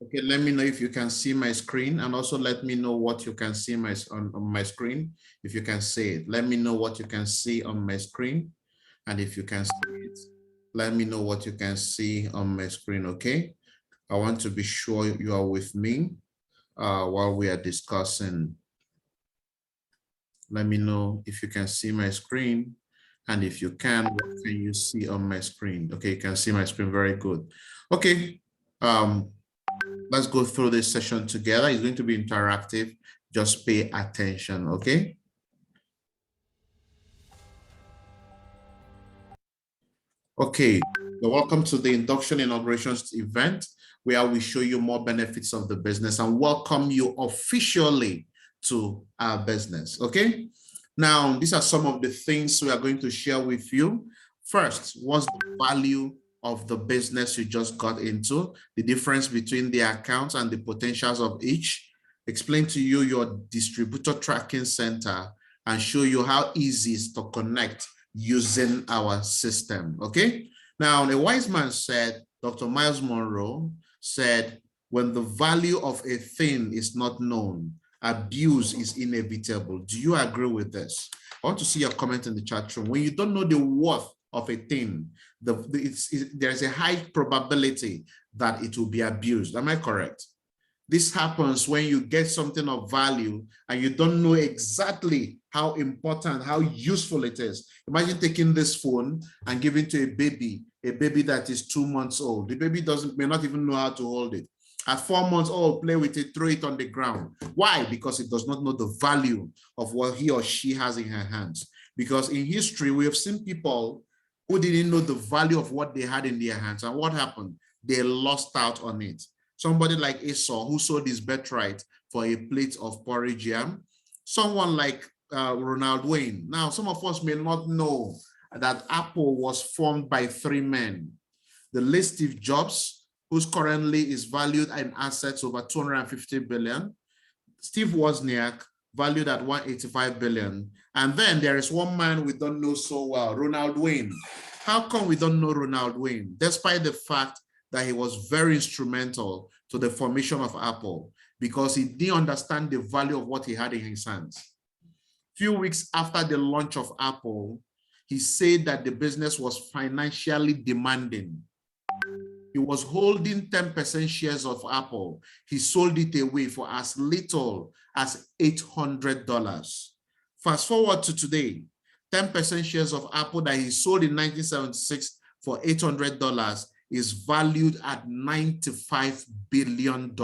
Okay, let me know if you can see my screen, and also let me know what you can see on my screen. If you can see it, let me know what you can see on my screen. And if you can see it, let me know what you can see on my screen, okay? I want to be sure you are with me while we are discussing. Let me know if you can see my screen. And if you can, what can you see on my screen? Okay, you can see my screen, very good. Okay, let's go through this session together. It's going to be interactive. Just pay attention, okay? Okay, so welcome to the Induction Inaugurations event, where we show you more benefits of the business and welcome you officially to our business, okay? Now, these are some of the things we are going to share with you. First, what's the value of the business you just got into, the difference between the accounts and the potentials of each, explain to you your distributor tracking center, and show you how easy it is to connect using our system, okay? Now, a wise man said, Dr. Miles Monroe said, when the value of a thing is not known, abuse is inevitable. Do you agree with this? I want to see your comment in the chat room. When you don't know the worth of a thing, there's a high probability that it will be abused. Am I correct? This happens when you get something of value and you don't know exactly how important, how useful it is. Imagine taking this phone and giving to a baby that is 2 months old. The baby may not even know how to hold it. At 4 months old, play with it, throw it on the ground. Why? Because it does not know the value of what he or she has in her hands. Because in history, we have seen people who didn't know the value of what they had in their hands. And what happened? They lost out on it. Somebody like Esau, who sold his birthright for a plate of porridge yam. Someone like Ronald Wayne. Now, some of us may not know that Apple was formed by 3 men. The late Steve Jobs, who's currently is valued in assets over 250 billion. Steve Wozniak, valued at 185 billion. And then there is one man we don't know so well, Ronald Wayne. How come we don't know Ronald Wayne, despite the fact that he was very instrumental to the formation of Apple? Because he didn't understand the value of what he had in his hands. Few weeks after the launch of Apple, he said that the business was financially demanding. He was holding 10% shares of Apple. He sold it away for as little as $800. Fast forward to today, 10% shares of Apple that he sold in 1976 for $800 is valued at $95 billion.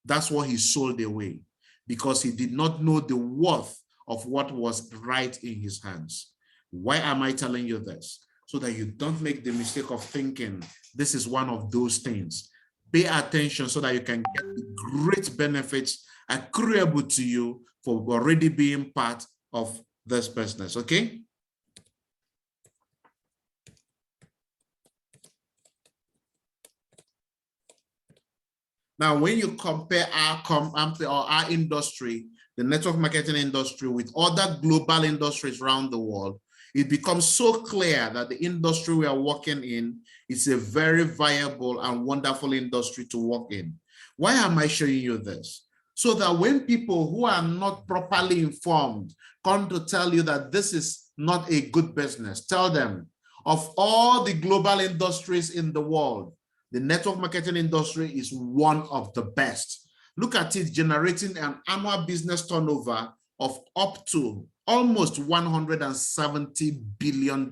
That's what he sold away because he did not know the worth of what was right in his hands. Why am I telling you this? So that you don't make the mistake of thinking this is one of those things. Pay attention so that you can get the great benefits accruable to you for already being part of this business, okay? Now, when you compare our industry, the network marketing industry, with other global industries around the world, it becomes so clear that the industry we are working in is a very viable and wonderful industry to work in. Why am I showing you this? So that when people who are not properly informed come to tell you that this is not a good business, tell them, of all the global industries in the world, the network marketing industry is one of the best. Look at it, generating an annual business turnover of up to almost $170 billion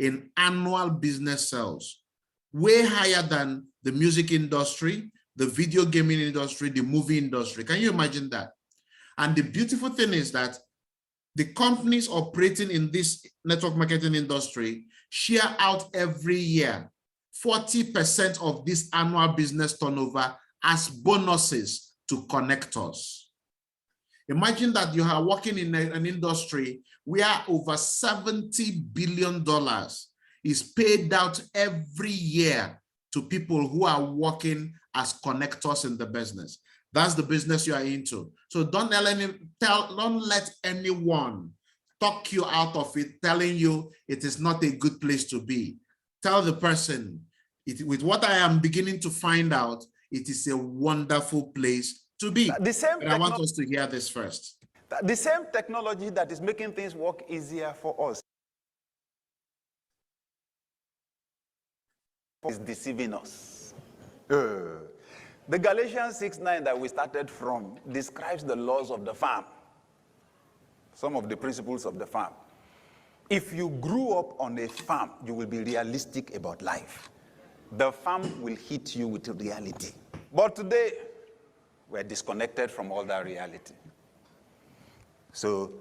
in annual business sales, way higher than the music industry, the video gaming industry, the movie industry. Can you imagine that? And the beautiful thing is that the companies operating in this network marketing industry share out every year 40% of this annual business turnover as bonuses to connectors. Imagine that you are working in an industry where over $70 billion is paid out every year to people who are working as connectors in the business. That's the business you are into. So don't let anyone talk you out of it, telling you it is not a good place to be. Tell the person, with what I am beginning to find out, it is a wonderful place to be. But I want us to hear this first. The same technology that is making things work easier for us is deceiving us. The Galatians 6:9 that we started from describes the laws of the farm, some of the principles of the farm. If you grew up on a farm, you will be realistic about life. The farm will hit you with reality. But today, we're disconnected from all that reality. So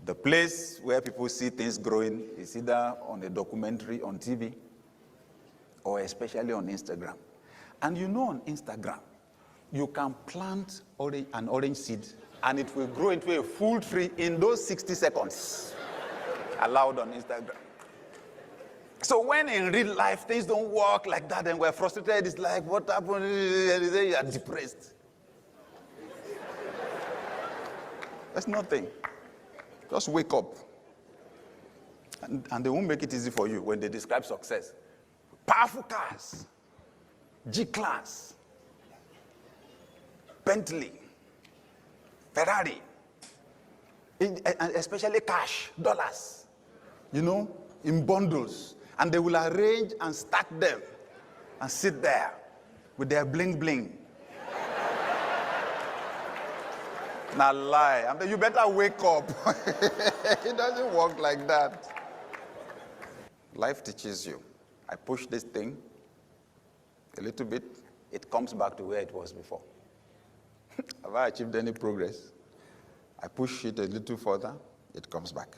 the place where people see things growing is either on a documentary on TV or especially on Instagram. And you know, on Instagram, you can plant an orange seed and it will grow into a full tree in those 60 seconds allowed on Instagram. So when in real life things don't work like that and we're frustrated, it's like, what happened? And you are depressed. That's nothing. Just wake up. And they won't make it easy for you when they describe success. Powerful cars, G-Class, Bentley, Ferrari, especially cash, dollars, you know, in bundles. And they will arrange and stack them and sit there with their bling bling. Now lie. I mean, you better wake up. It doesn't work like that. Life teaches you. I push this thing a little bit, it comes back to where it was before. Have I achieved any progress? I push it a little further, it comes back.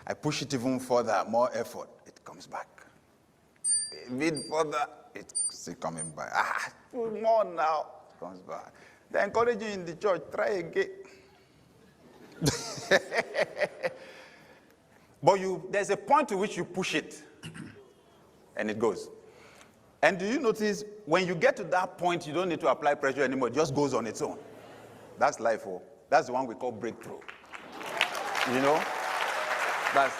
I push it even further, more effort, it comes back. A bit further, it's still coming back. More now, it comes back. They encourage you in the church, try again. But there's a point to which you push it, and it goes. And do you notice, when you get to that point, you don't need to apply pressure anymore. It just goes on its own. That's life. Oh. That's the one we call breakthrough. You know? That's...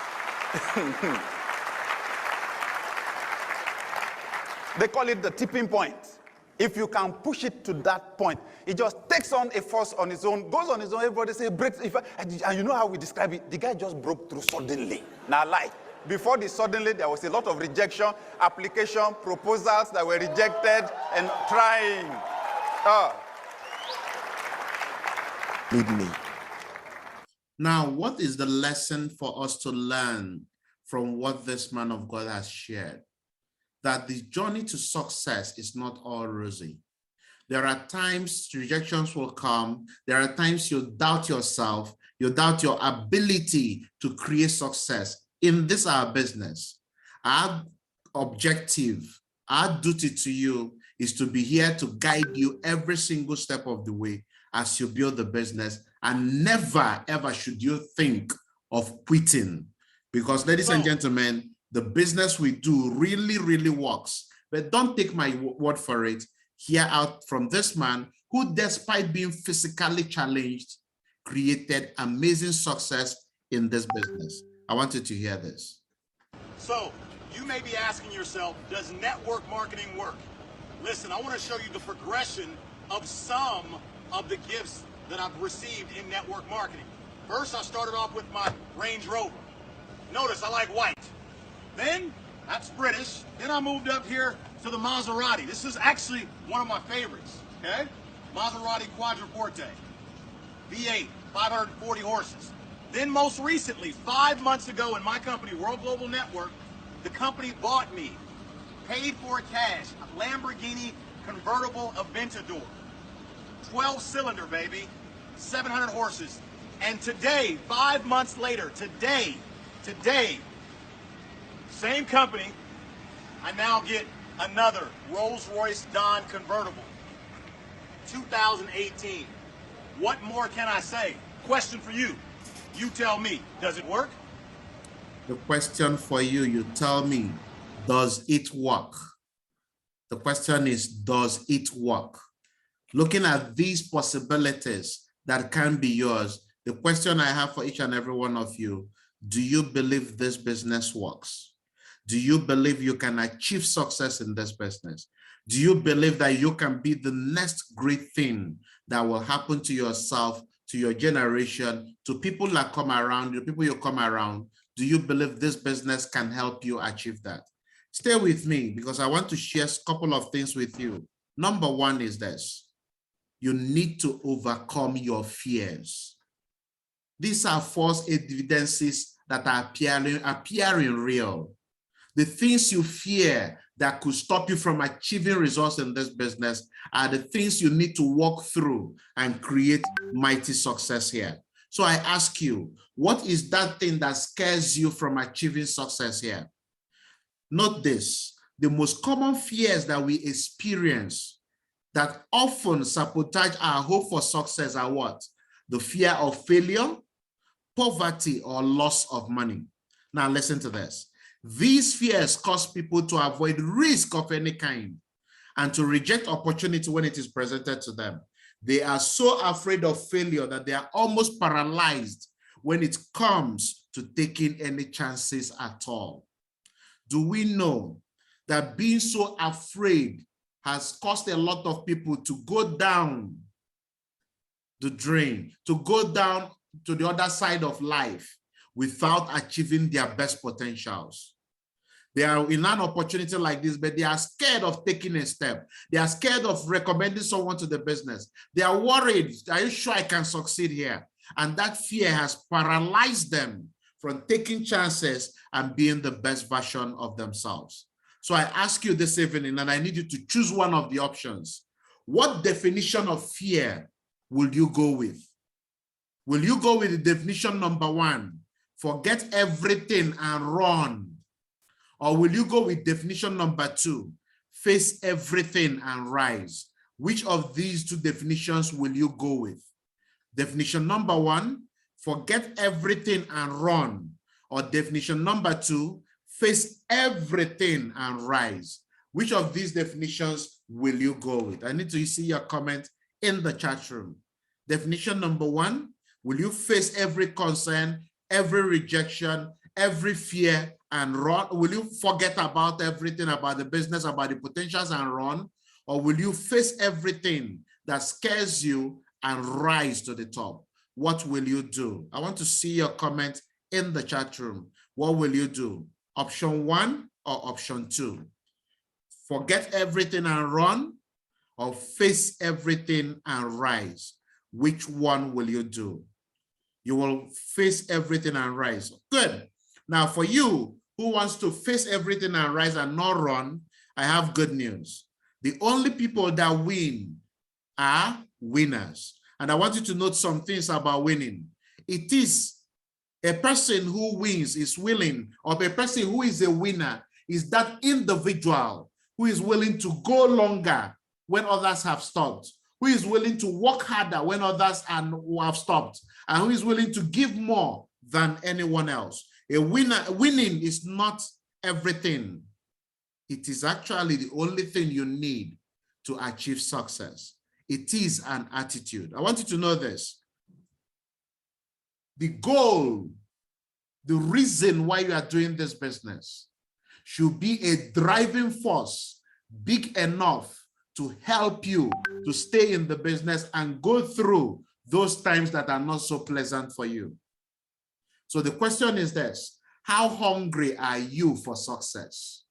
They call it the tipping point. If you can push it to that point, it just takes on a force on its own, goes on its own, everybody say breakthrough. And you know how we describe it? The guy just broke through suddenly. Now, like, before the suddenly, there was a lot of rejection, application, proposals that were rejected, and trying. Lead me. Now, what is the lesson for us to learn from what this man of God has shared? That the journey to success is not all rosy. There are times rejections will come. There are times you doubt yourself. You doubt your ability to create success. In this, our business, our objective, our duty to you is to be here to guide you every single step of the way as you build the business. And never, ever should you think of quitting. Because, ladies and gentlemen, the business we do really, really works. But don't take my word for it. Hear out from this man who, despite being physically challenged, created amazing success in this business. I want you to hear this. So, you may be asking yourself, does network marketing work? Listen, I want to show you the progression of some of the gifts that I've received in network marketing. First, I started off with my Range Rover. Notice I like white. Then, that's British. Then I moved up here to the Maserati. This is actually one of my favorites, okay? Maserati Quadriforte, V8, 540 horses. Then most recently, 5 months ago in my company, World Global Network, the company bought me, paid for cash, a Lamborghini convertible Aventador. 12-cylinder, baby, 700 horses. And today, 5 months later, today, same company, I now get another Rolls-Royce Dawn convertible, 2018. What more can I say? Question for you. You tell me, does it work? The question for you, you tell me, does it work? The question is, does it work? Looking at these possibilities that can be yours, the question I have for each and every one of you, do you believe this business works? Do you believe you can achieve success in this business? Do you believe that you can be the next great thing that will happen to yourself, to your generation, to people that come around you, people you come around? Do you believe this business can help you achieve that? Stay with me because I want to share a couple of things with you. Number one is this. You need to overcome your fears. These are false evidences that are appearing real. The things you fear that could stop you from achieving results in this business are the things you need to walk through and create mighty success here. So I ask you, what is that thing that scares you from achieving success here? Note this, the most common fears that we experience that often sabotage our hope for success are what? The fear of failure, poverty, or loss of money. Now listen to this. These fears cause people to avoid risk of any kind and to reject opportunity when it is presented to them. They are so afraid of failure that they are almost paralyzed when it comes to taking any chances at all. Do we know that being so afraid has caused a lot of people to go down the drain, to go down to the other side of life without achieving their best potentials? They are in an opportunity like this, but they are scared of taking a step. They are scared of recommending someone to the business. They are worried, are you sure I can succeed here? And that fear has paralyzed them from taking chances and being the best version of themselves. So I ask you this evening, and I need you to choose one of the options. What definition of fear will you go with? Will you go with the definition number one, forget everything and run? Or will you go with definition number two, face everything and rise? Which of these two definitions will you go with? Definition number one, forget everything and run. Or definition number two, face everything and rise. Which of these definitions will you go with? I need to see your comment in the chat room. Definition number one, will you face every concern, every rejection, every fear and run? Will you forget about everything about the business, about the potentials and run? Or will you face everything that scares you and rise to the top? What will you do? I want to see your comment in the chat room. What will you do? Option one or option two? Forget everything and run, or face everything and rise? Which one will you do? You will face everything and rise. Good. Now for you who wants to face everything and rise and not run, I have good news. The only people that win are winners. And I want you to note some things about winning. It is a person who wins is willing, or a person who is a winner is that individual who is willing to go longer when others have stopped, who is willing to work harder when others have stopped, and who is willing to give more than anyone else. A winner, winning is not everything. It is actually the only thing you need to achieve success. It is an attitude. I want you to know this. The goal, the reason why you are doing this business should be a driving force big enough to help you to stay in the business and go through those times that are not so pleasant for you. So the question is this: how hungry are you for success?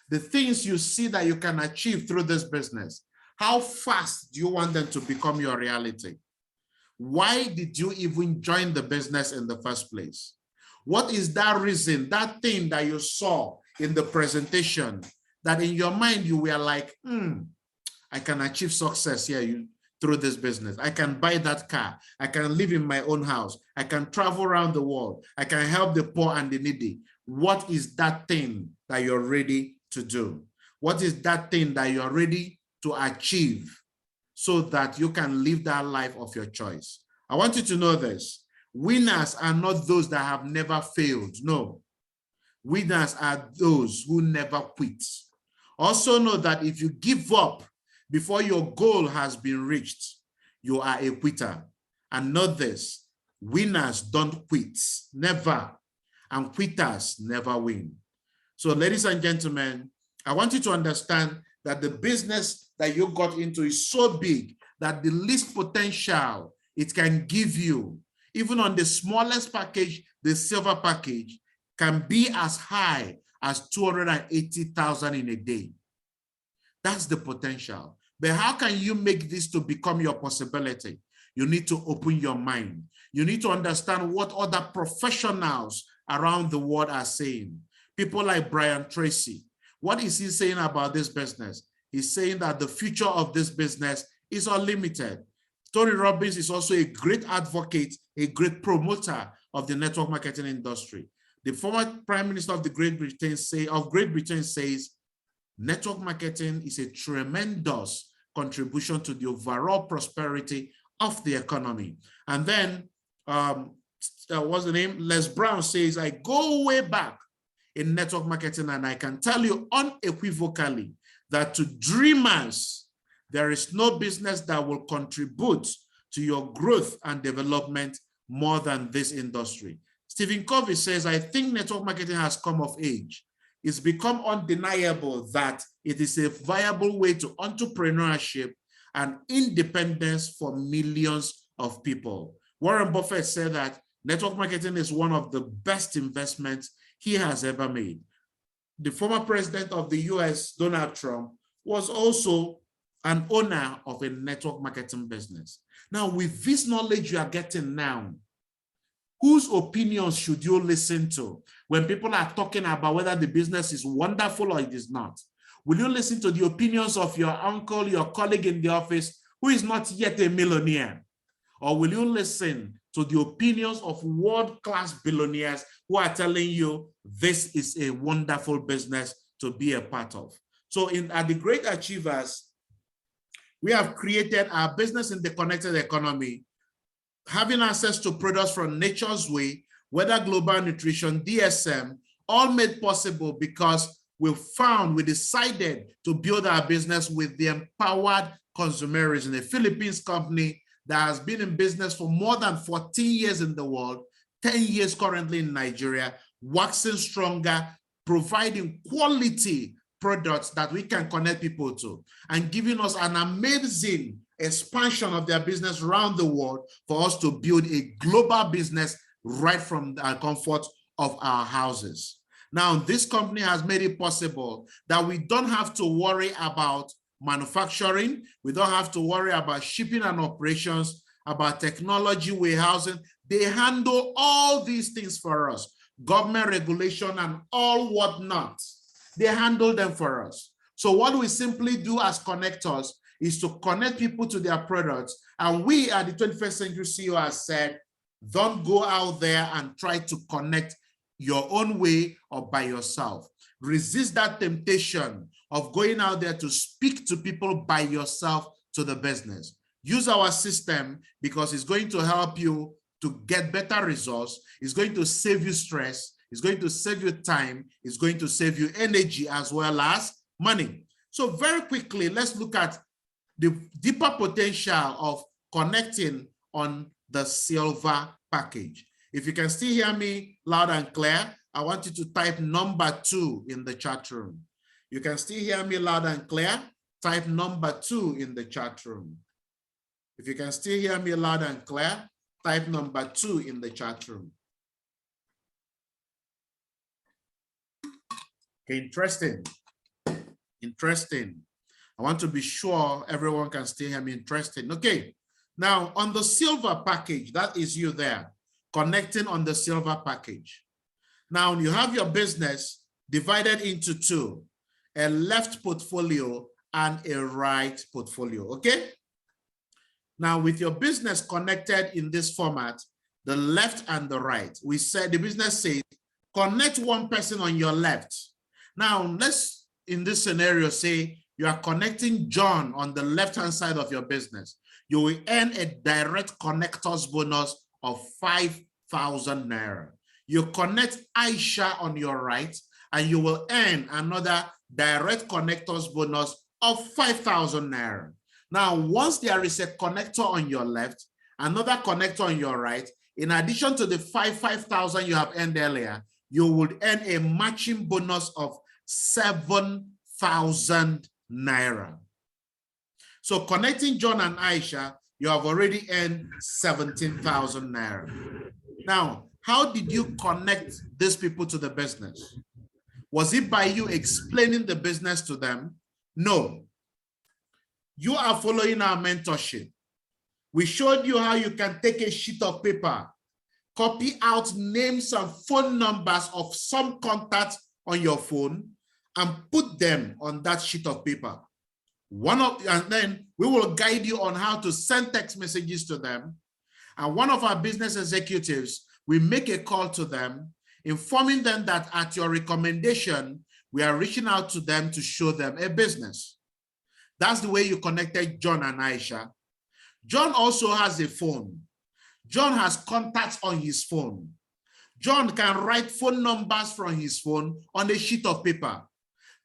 The things you see that you can achieve through this business, how fast do you want them to become your reality? Why did you even join the business in the first place? What is that reason, that thing that you saw in the presentation, that in your mind you were like, I can achieve success here through this business. I can buy that car. I can live in my own house. I can travel around the world. I can help the poor and the needy. What is that thing that you're ready to do? What is that thing that you're ready to achieve so that you can live that life of your choice? I want you to know this. Winners are not those that have never failed. No. Winners are those who never quit. Also know that if you give up before your goal has been reached, you are a quitter. And know this, winners don't quit, never. And quitters never win. So ladies and gentlemen, I want you to understand that the business that you got into is so big that the least potential it can give you, even on the smallest package, the silver package, can be as high as 280,000 in a day. That's the potential. But how can you make this to become your possibility? You need to open your mind. You need to understand what other professionals around the world are saying. People like Brian Tracy. What is he saying about this business? He's saying that the future of this business is unlimited. Tony Robbins is also a great advocate, a great promoter of the network marketing industry. The former Prime Minister of Great Britain says, network marketing is a tremendous contribution to the overall prosperity of the economy. And then, what's the name? Les Brown says, I go way back in network marketing, and I can tell you unequivocally that to dreamers, there is no business that will contribute to your growth and development more than this industry. Stephen Covey says, I think network marketing has come of age. It's become undeniable that it is a viable way to entrepreneurship and independence for millions of people. Warren Buffett said that network marketing is one of the best investments he has ever made. The former president of the US, Donald Trump, was also an owner of a network marketing business. Now, with this knowledge you are getting now, whose opinions should you listen to when people are talking about whether the business is wonderful or it is not? Will you listen to the opinions of your uncle, your colleague in the office who is not yet a millionaire? Or will you listen to the opinions of world-class billionaires who are telling you this is a wonderful business to be a part of? So at the Great Achievers, we have created our business in the connected economy, having access to products from Nature's Way, Weather Global Nutrition, DSM, all made possible because we decided to build our business with the Empowered Consumerism, a Philippines company that has been in business for more than 14 years in the world, 10 years currently in Nigeria, waxing stronger, providing quality products that we can connect people to, and giving us an amazing expansion of their business around the world for us to build a global business right from the comfort of our houses. Now, this company has made it possible that we don't have to worry about manufacturing. We don't have to worry about shipping and operations, about technology, warehousing. They handle all these things for us. Government regulation and all whatnot. They handle them for us. So what we simply do as connectors is to connect people to their products. And we at the 21st Century CEO has said, don't go out there and try to connect your own way or by yourself. Resist that temptation of going out there to speak to people by yourself to the business. Use our system because it's going to help you to get better results. It's going to save you stress. It's going to save you time. It's going to save you energy as well as money. So very quickly, let's look at the deeper potential of connecting on the silver package. If you can still hear me loud and clear, I want you to type number 2 in the chat room. You can still hear me loud and clear, type number 2 in the chat room. If you can still hear me loud and clear, type number 2 in the chat room. Okay, interesting. Interesting. I want to be sure everyone can still hear me. Interesting. Okay. Now, on the silver package, that is you there, connecting on the silver package. Now, you have your business divided into 2, a left portfolio and a right portfolio, okay? Now, with your business connected in this format, the left and the right, we said, the business says, connect one person on your left. Now, let's, in this scenario, say you are connecting John on the left-hand side of your business. You will earn a direct connectors bonus of 5,000 Naira. You connect Aisha on your right, and you will earn another direct connectors bonus of 5,000 Naira. Now, once there is a connector on your left, another connector on your right, in addition to the 5,000 you have earned earlier, you would earn a matching bonus of 7,000 naira. So connecting John and Aisha, you have already earned 17,000 naira. Now, how did you connect these people to the business? Was it by you explaining the business to them? No. You are following our mentorship. We showed you how you can take a sheet of paper, copy out names and phone numbers of some contacts on your phone and put them on that sheet of paper. And then we will guide you on how to send text messages to them. And one of our business executives will make a call to them, informing them that at your recommendation, we are reaching out to them to show them a business. That's the way you connected John and Aisha. John also has a phone. John has contacts on his phone. John can write phone numbers from his phone on a sheet of paper.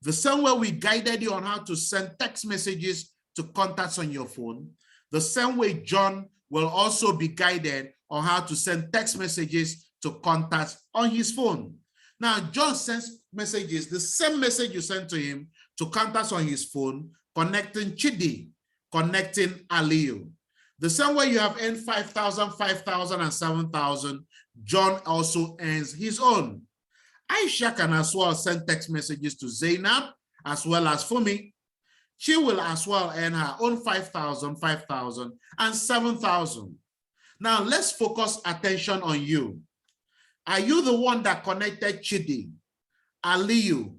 The same way we guided you on how to send text messages to contacts on your phone, the same way John will also be guided on how to send text messages to contacts on his phone. Now, John sends messages, the same message you sent to him, to contacts on his phone, connecting Chidi, connecting Aliyu. The same way you have earned 5,000, 5,000, and 7,000, John also earns his own. Aisha can as well send text messages to Zainab as well as Fumi. She will as well earn her own 5,000, 5,000, and 7,000. Now let's focus attention on you. Are you the one that connected Chidi, Aliyu,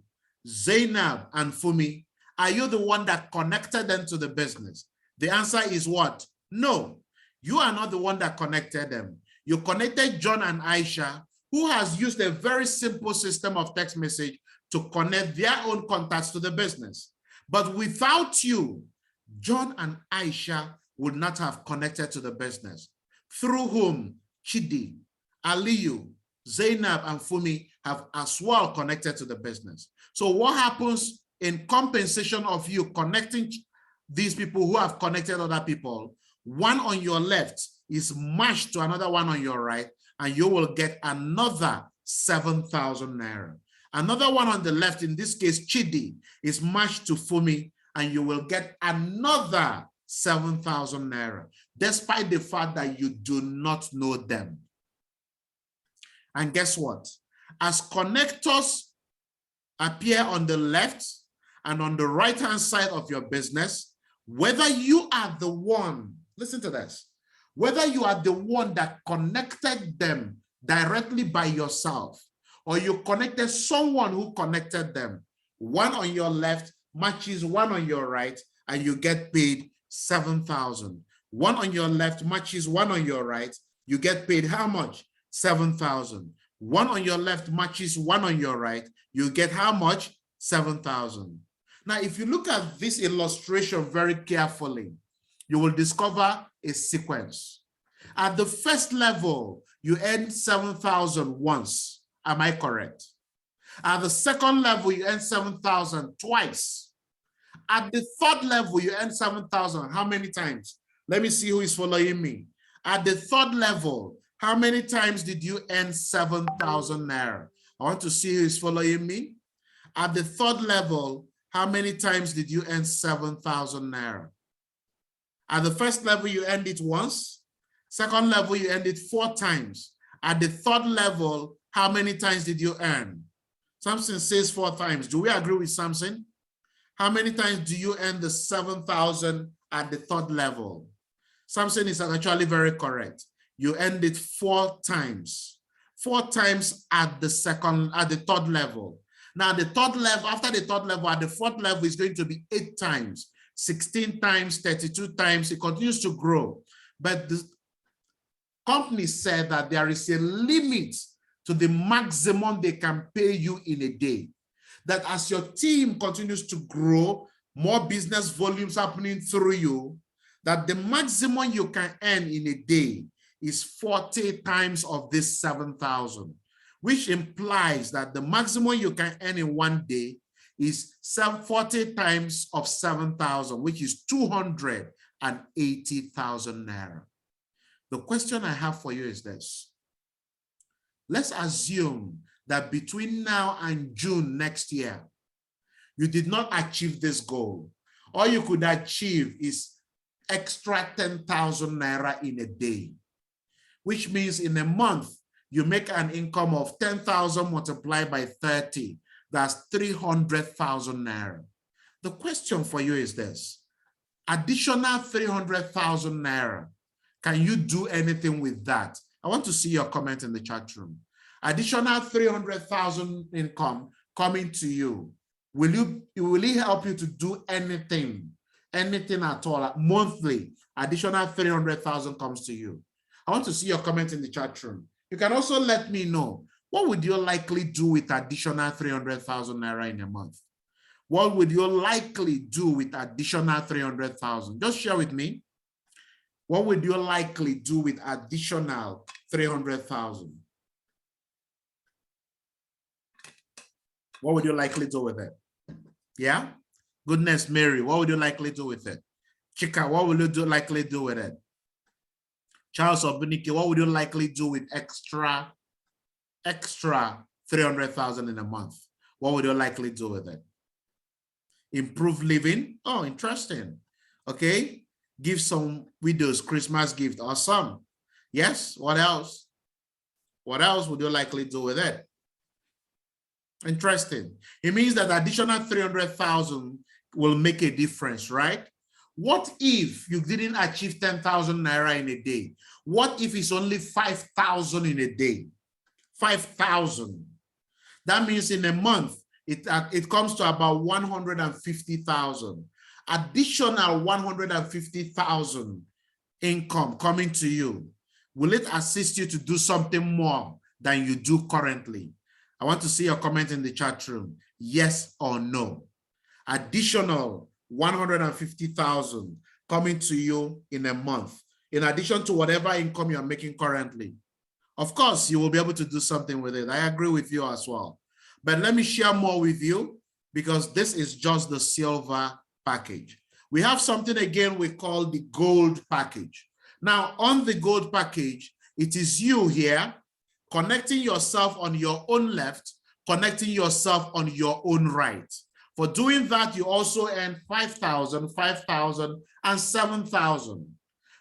Zainab, and Fumi? Are you the one that connected them to the business? The answer is what? No, you are not the one that connected them. You connected John and Aisha, who has used a very simple system of text message to connect their own contacts to the business. But without you, John and Aisha would not have connected to the business, through whom Chidi, Aliyu, Zainab, and Fumi have as well connected to the business. So what happens in compensation of you connecting these people who have connected other people? One on your left is matched to another one on your right, and you will get another 7,000 naira. Another one on the left, in this case, Chidi, is matched to Fumi, and you will get another 7,000 naira, despite the fact that you do not know them. And guess what? As connectors appear on the left and on the right-hand side of your business, whether you are the one, listen to this, whether you are the one that connected them directly by yourself, or you connected someone who connected them, one on your left matches one on your right, and you get paid 7,000. One on your left matches one on your right, you get paid how much? 7,000. One on your left matches one on your right, you get how much? 7,000. Now, if you look at this illustration very carefully, you will discover a sequence. At the first level, you earn 7,000 once. Am I correct? At the second level, you earn 7,000 twice. At the third level, you earn 7,000. How many times? Let me see who is following me. At the third level, how many times did you earn 7,000 naira? I want to see who is following me. At the third level, how many times did you earn 7,000 naira? At the first level, you earned it once. Second level, you earned it 4 times. At the third level, how many times did you earn? Samson says 4 times. Do we agree with Samson? How many times do you earn the 7,000 at the third level? Samson is actually very correct. You earned it 4 times. 4 times at the third level. Now the third level, after the third level, at the fourth level is going to be 8 times, 16 times, 32 times. It continues to grow. But the company said that there is a limit to the maximum they can pay you in a day. That as your team continues to grow, more business volumes happening through you, that the maximum you can earn in a day is 40 times of this 7,000, which implies that the maximum you can earn in one day is 40 times of 7,000, which is 280,000 naira. The question I have for you is this. Let's assume that between now and June next year, you did not achieve this goal, all you could achieve is extra 10,000 naira in a day, which means in a month, you make an income of 10,000 multiplied by 30. That's 300,000 naira. The question for you is this: additional 300,000 naira. Can you do anything with that? I want to see your comment in the chat room. Additional 300,000 income coming to you. Will it help you to do anything at all? Monthly, additional 300,000 comes to you. I want to see your comment in the chat room. You can also let me know, what would you likely do with additional 300,000 naira in a month? What would you likely do with additional 300,000? Just share with me. What would you likely do with additional 300,000? What would you likely do with it? Yeah? Goodness Mary, what would you likely do with it? Chika, what would you likely do with it? Charles Obunike, what would you likely do with extra 300,000 in a month? What would you likely do with it? Improve living? Oh, interesting. Okay. Give some widows Christmas gift. Awesome. Yes. What else? What else would you likely do with it? Interesting. It means that additional 300,000 will make a difference, right? What if you didn't achieve 10,000 naira in a day? What if it's only 5,000 in a day? 5,000. That means in a month, it comes to about 150,000. Additional 150,000 income coming to you. Will it assist you to do something more than you do currently? I want to see your comment in the chat room. Yes or no? Additional 150,000 coming to you in a month, in addition to whatever income you're making currently. Of course, you will be able to do something with it. I agree with you as well. But let me share more with you, because this is just the silver package. We have something again we call the gold package. Now, on the gold package, it is you here connecting yourself on your own left, connecting yourself on your own right. For doing that, you also earn 5,000, 5,000, and 7,000.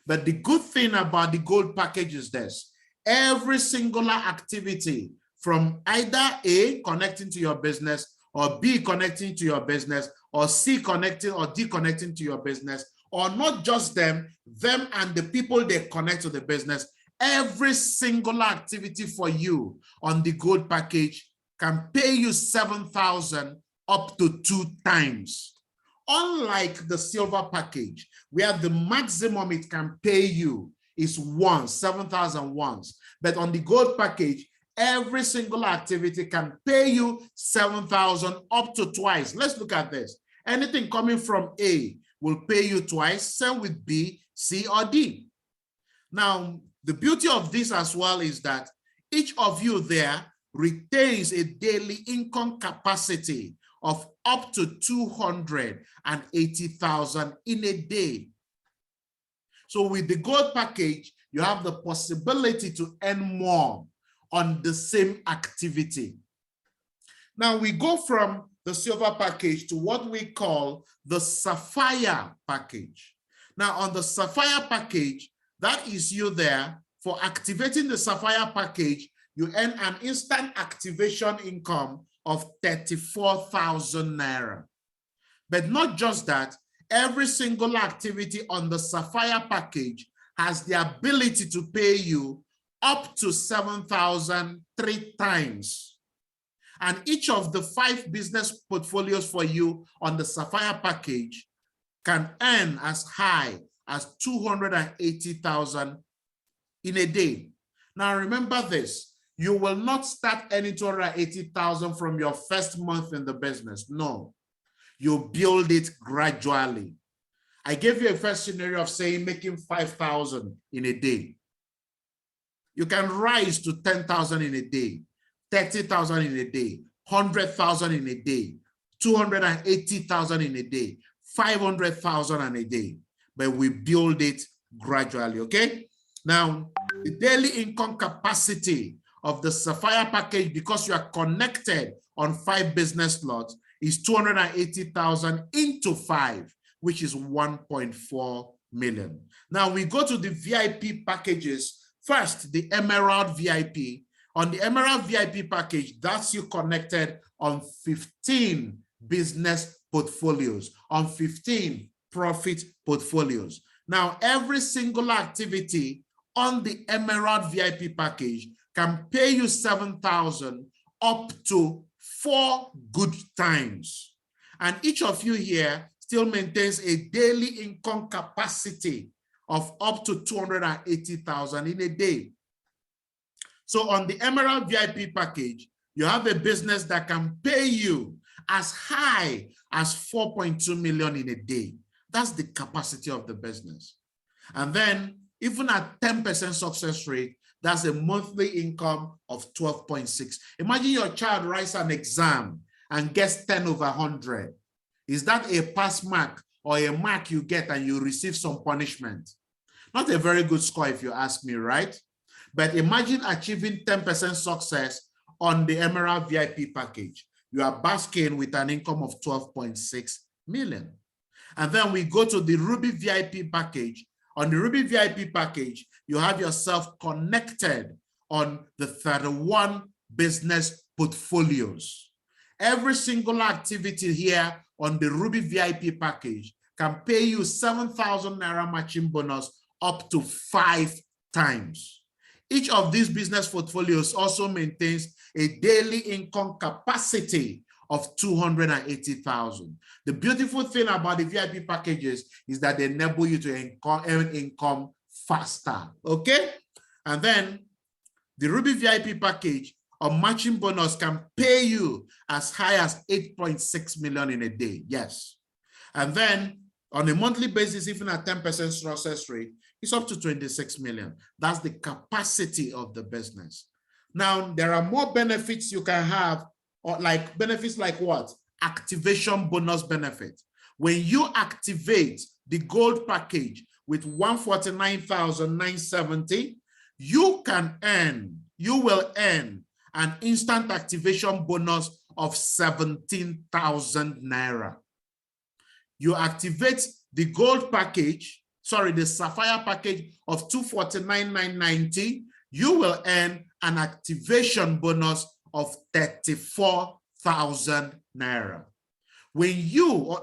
But the good thing about the gold package is this: every singular activity, from either A, connecting to your business, or B, connecting to your business, or C, connecting or deconnecting to your business, or not just them and the people they connect to the business, every singular activity for you on the gold package can pay you 7,000 up to 2 times. Unlike the silver package, where the maximum it can pay you is once, 7,000 once. But on the gold package, every single activity can pay you 7,000 up to twice. Let's look at this. Anything coming from A will pay you twice, same with B, C, or D. Now, the beauty of this as well is that each of you there retains a daily income capacity of up to 280,000 in a day. So with the gold package, you have the possibility to earn more on the same activity. Now we go from the silver package to what we call the sapphire package. Now on the sapphire package, that is you there. For activating the sapphire package, you earn an instant activation income of 34,000 naira. But not just that, every single activity on the sapphire package has the ability to pay you up to 7,000 3 times. And each of the 5 business portfolios for you on the sapphire package can earn as high as 280,000 in a day. Now remember this, you will not start earning 280,000 from your first month in the business. No, you build it gradually. I gave you a first scenario of saying making 5,000 in a day. You can rise to 10,000 in a day, 30,000 in a day, 100,000 in a day, 280,000 in a day, 500,000 in a day. But we build it gradually, okay? Now, the daily income capacity of the Sapphire package, because you are connected on 5 business slots, is 280,000 into 5, which is 1.4 million. Now we go to the VIP packages. First, the Emerald VIP. On the Emerald VIP package, that's you connected on 15 business portfolios, on 15 profit portfolios. Now, every single activity on the Emerald VIP package can pay you 7,000 up to 4 good times. And each of you here still maintains a daily income capacity of up to 280,000 in a day. So on the Emerald VIP package, you have a business that can pay you as high as 4.2 million in a day. That's the capacity of the business. And then even at 10% success rate, that's a monthly income of 12.6. Imagine your child writes an exam and gets 10 over 100. Is that a pass mark or a mark you get and you receive some punishment? Not a very good score if you ask me, right? But imagine achieving 10% success on the Emerald VIP package. You are basking with an income of 12.6 million. And then we go to the Ruby VIP package. On the Ruby VIP package, you have yourself connected on the 31 business portfolios. Every single activity here on the Ruby VIP package can pay you 7,000 Naira matching bonus up to 5 times. Each of these business portfolios also maintains a daily income capacity of 280,000. The beautiful thing about the VIP packages is that they enable you to earn income faster, okay? And then the Ruby VIP package or matching bonus can pay you as high as 8.6 million in a day, yes. And then on a monthly basis, even at 10% success rate, it's up to 26 million. That's the capacity of the business. Now, there are more benefits you can have, or like benefits like what? Activation bonus benefit. When you activate the gold package with 149,970, you will earn an instant activation bonus of 17,000 Naira. You activate the gold package, the Sapphire package of 249,990, you will earn an activation bonus of 34,000 Naira. When you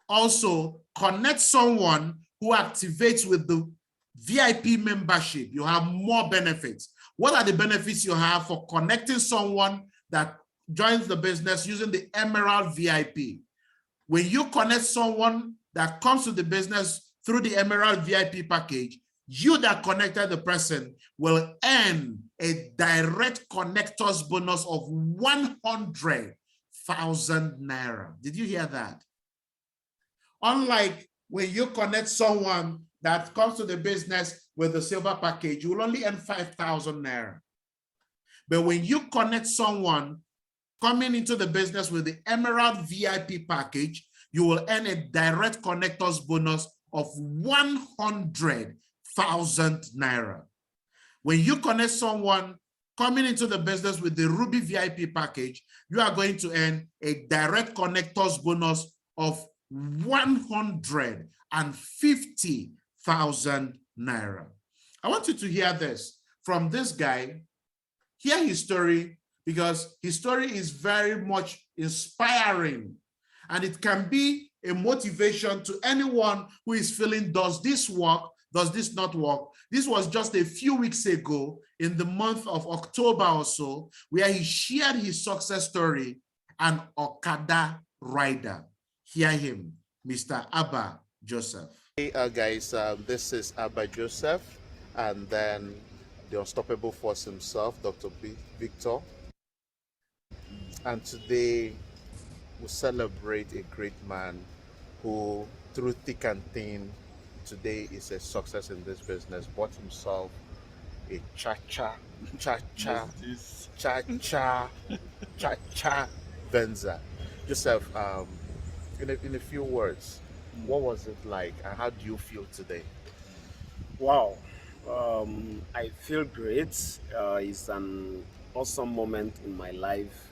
also connect someone who activates with the VIP membership, you have more benefits. What are the benefits you have for connecting someone that joins the business using the Emerald VIP? When you connect someone that comes to the business through the Emerald VIP package, you that connected the person will earn a direct connectors bonus of 100,000 Naira. Did you hear that? Unlike when you connect someone that comes to the business with the silver package, you will only earn 5,000 Naira. But when you connect someone coming into the business with the Emerald VIP package, you will earn a direct connectors bonus of 100,000 Naira. When you connect someone coming into the business with the Ruby VIP package, you are going to earn a direct connectors bonus of 150,000 Naira. I want you to hear this from this guy. Hear his story, because his story is very much inspiring, and it can be a motivation to anyone who is feeling, does this work? Does this not work? This was just a few weeks ago in the month of October or so, where he shared his success story, an Okada rider. Hear him, Mr. Abba Joseph. Hey guys, this is Abba Joseph, and then the unstoppable force himself, Dr. Victor. And today we celebrate a great man who, through thick and thin, today is a success in this business, bought himself a cha-cha Venza. Joseph, in a few words, what was it like and how do you feel today? Wow, I feel great. It's an awesome moment in my life.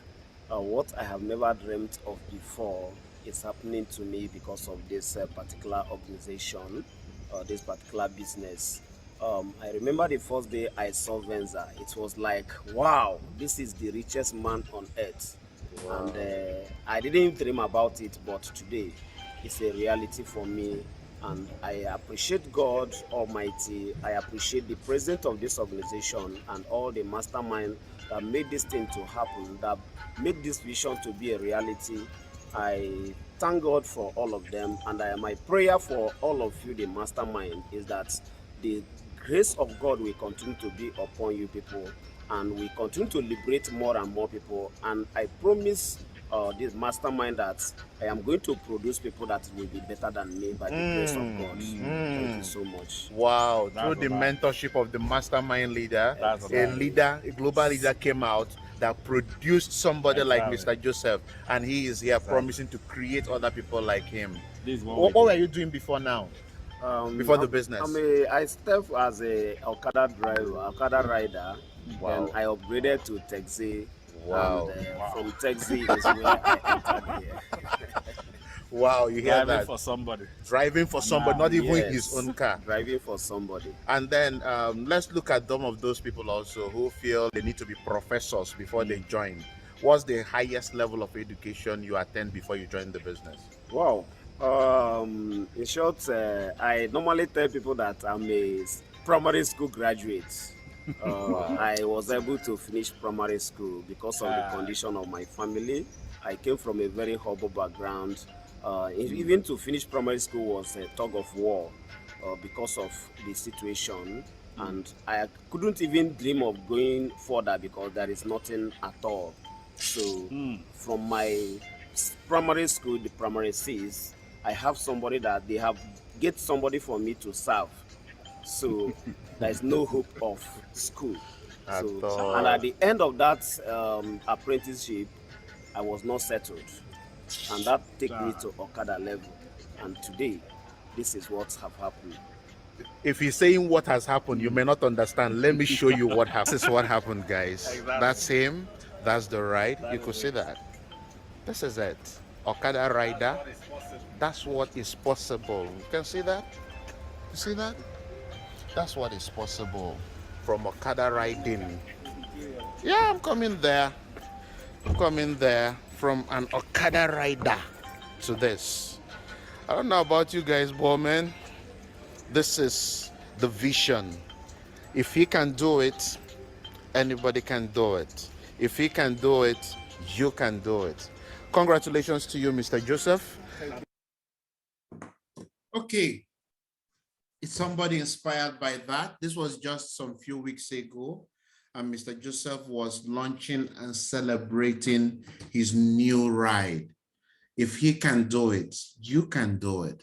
What I have never dreamt of before is happening to me because of this particular organization, this particular business. I remember the first day I saw Venza. It was like, wow, this is the richest man on earth. Wow. And I didn't dream about it, but today it's a reality for me. And I appreciate God Almighty. I appreciate the president of this organization and all the mastermind that made this thing to happen, that made this vision to be a reality. I thank God for all of them, and my prayer for all of you, the mastermind, is that the grace of God will continue to be upon you people, and we continue to liberate more and more people. And I promise this mastermind that I am going to produce people that will be better than me by the grace of God. Thank you so much. Wow, through the mentorship of the mastermind leader, a global leader came out that produced somebody like Mr. Joseph, and he is here promising to create other people like him. What were you doing before now? Before the business? I started as a Okada driver, Okada rider. Wow. Then I upgraded to taxi. Wow. And from taxi is where I entered here. Wow, you hear that? Driving for somebody. Driving for somebody, not even Yes, his own car. Driving for somebody. And then let's look at some of those people also who feel they need to be professors before they join. What's the highest level of education you attend before you join the business? Wow. In short, I normally tell people that I'm a primary school graduate. I was able to finish primary school because of the condition of my family. I came from a very humble background. Even to finish primary school was a tug of war because of the situation. And I couldn't even dream of going further because there is nothing at all. So from my primary school, the primary C's, I have somebody that they have get somebody for me to serve. So there is no hope of school. And at the end of that apprenticeship, I was not settled. And that took me to Okada level. And today, this is what have happened. If he's saying what has happened, you may not understand. Let me show you what happened. This is what happened, guys. Exactly. That's him. That's the ride. You could see that. This is it. Okada rider. That's what is possible. You can see that? You see that? That's what is possible from Okada riding. Yeah, I'm coming there. I'm coming there from an Okada rider to this. I don't know about you guys, but man, this is the vision. If he can do it, anybody can do it. If he can do it, you can do it. Congratulations to you, Mr. Joseph. Okay. Is somebody inspired by that? This was just some few weeks ago, and Mr. Joseph was launching and celebrating his new ride. If he can do it, you can do it.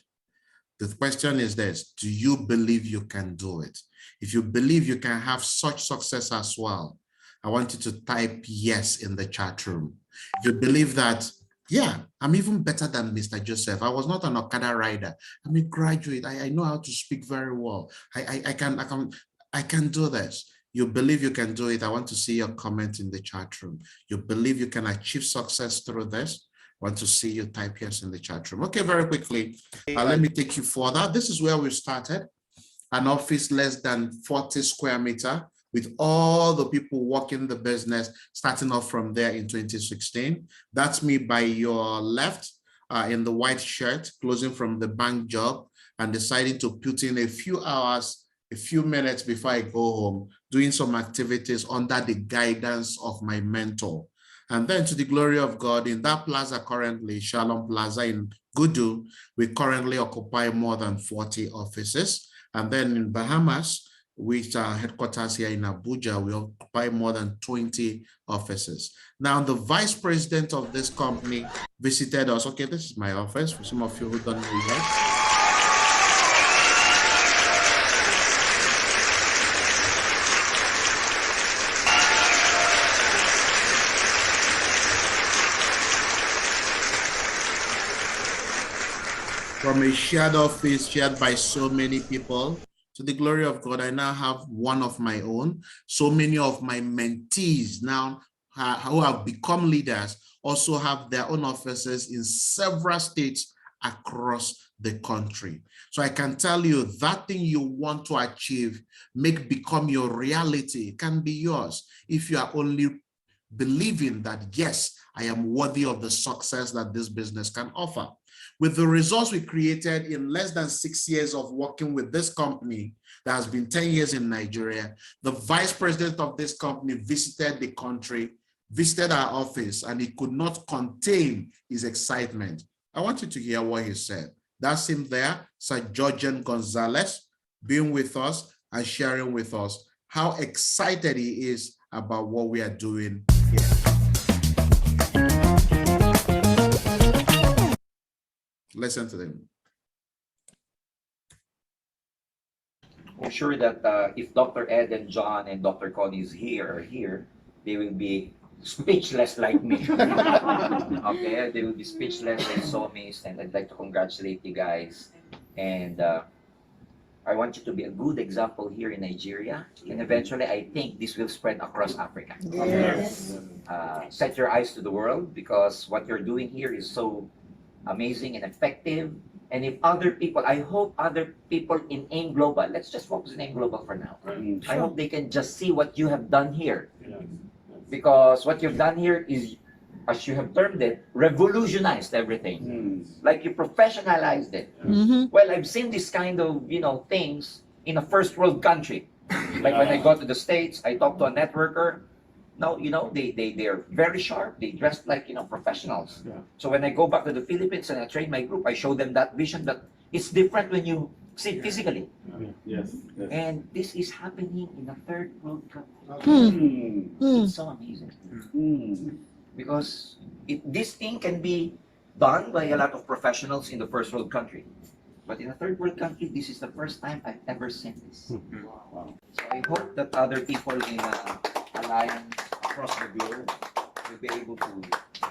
The question is this: do you believe you can do it? If you believe you can have such success as well, I want you to type yes in the chat room. If you believe that, yeah, I'm even better than Mr. Joseph. I was not an Okada rider. I'm a graduate. I know how to speak very well. I can do this. You believe you can do it. I want to see your comment in the chat room. You believe you can achieve success through this. I want to see you type yes in the chat room. Okay, very quickly. Let me take you further. This is where we started. An office less than 40 square meter, with all the people working the business, starting off from there in 2016. That's me by your left in the white shirt, closing from the bank job and deciding to put in a few hours, a few minutes before I go home, doing some activities under the guidance of my mentor. And then to the glory of God, in that plaza currently, Shalom Plaza in Gudu, we currently occupy more than 40 offices. And then in Bahamas, which are headquarters here in Abuja, we occupy more than 20 offices. Now, the vice president of this company visited us. Okay, this is my office for some of you who don't know yet. From a shared office shared by so many people, To the glory of God, I now have one of my own. So many of my mentees now who have become leaders also have their own offices in several states across the country. So I can tell you that thing you want to achieve, make become your reality, can be yours if you are only believing that, yes, I am worthy of the success that this business can offer. With the results we created in less than 6 years of working with this company that has been 10 years in Nigeria, the vice president of this company visited the country, visited our office, and he could not contain his excitement. I want you to hear what he said. That's him there, Sir Georgian Gonzalez, being with us and sharing with us how excited he is about what we are doing here. Listen to them. I'm sure that if Dr. Ed and John and Dr. Connie is here, they will be speechless like me. Okay, they will be speechless and so amazed, and I'd like to congratulate you guys. And I want you to be a good example here in Nigeria, and eventually I think this will spread across Africa. Yes. Set your eyes to the world, because what you're doing here is so amazing and effective. And if other people, I hope other people in AIM Global, let's just focus on AIM Global for now. I hope they can just see what you have done here. Because what you've done here is, as you have termed it, revolutionized everything. Like you professionalized it. Well, I've seen this kind of, things in a first world country. Like when I go to the States, I talk to a networker. No, they're very sharp. They dress like, professionals. So when I go back to the Philippines and I train my group, I show them that vision that it's different when you see it physically. Yes. And this is happening in a third world country. It's so amazing. Because this thing can be done by a lot of professionals in the first world country. But in a third world country, this is the first time I've ever seen this. So I hope that other people in Alliance across the globe will be able to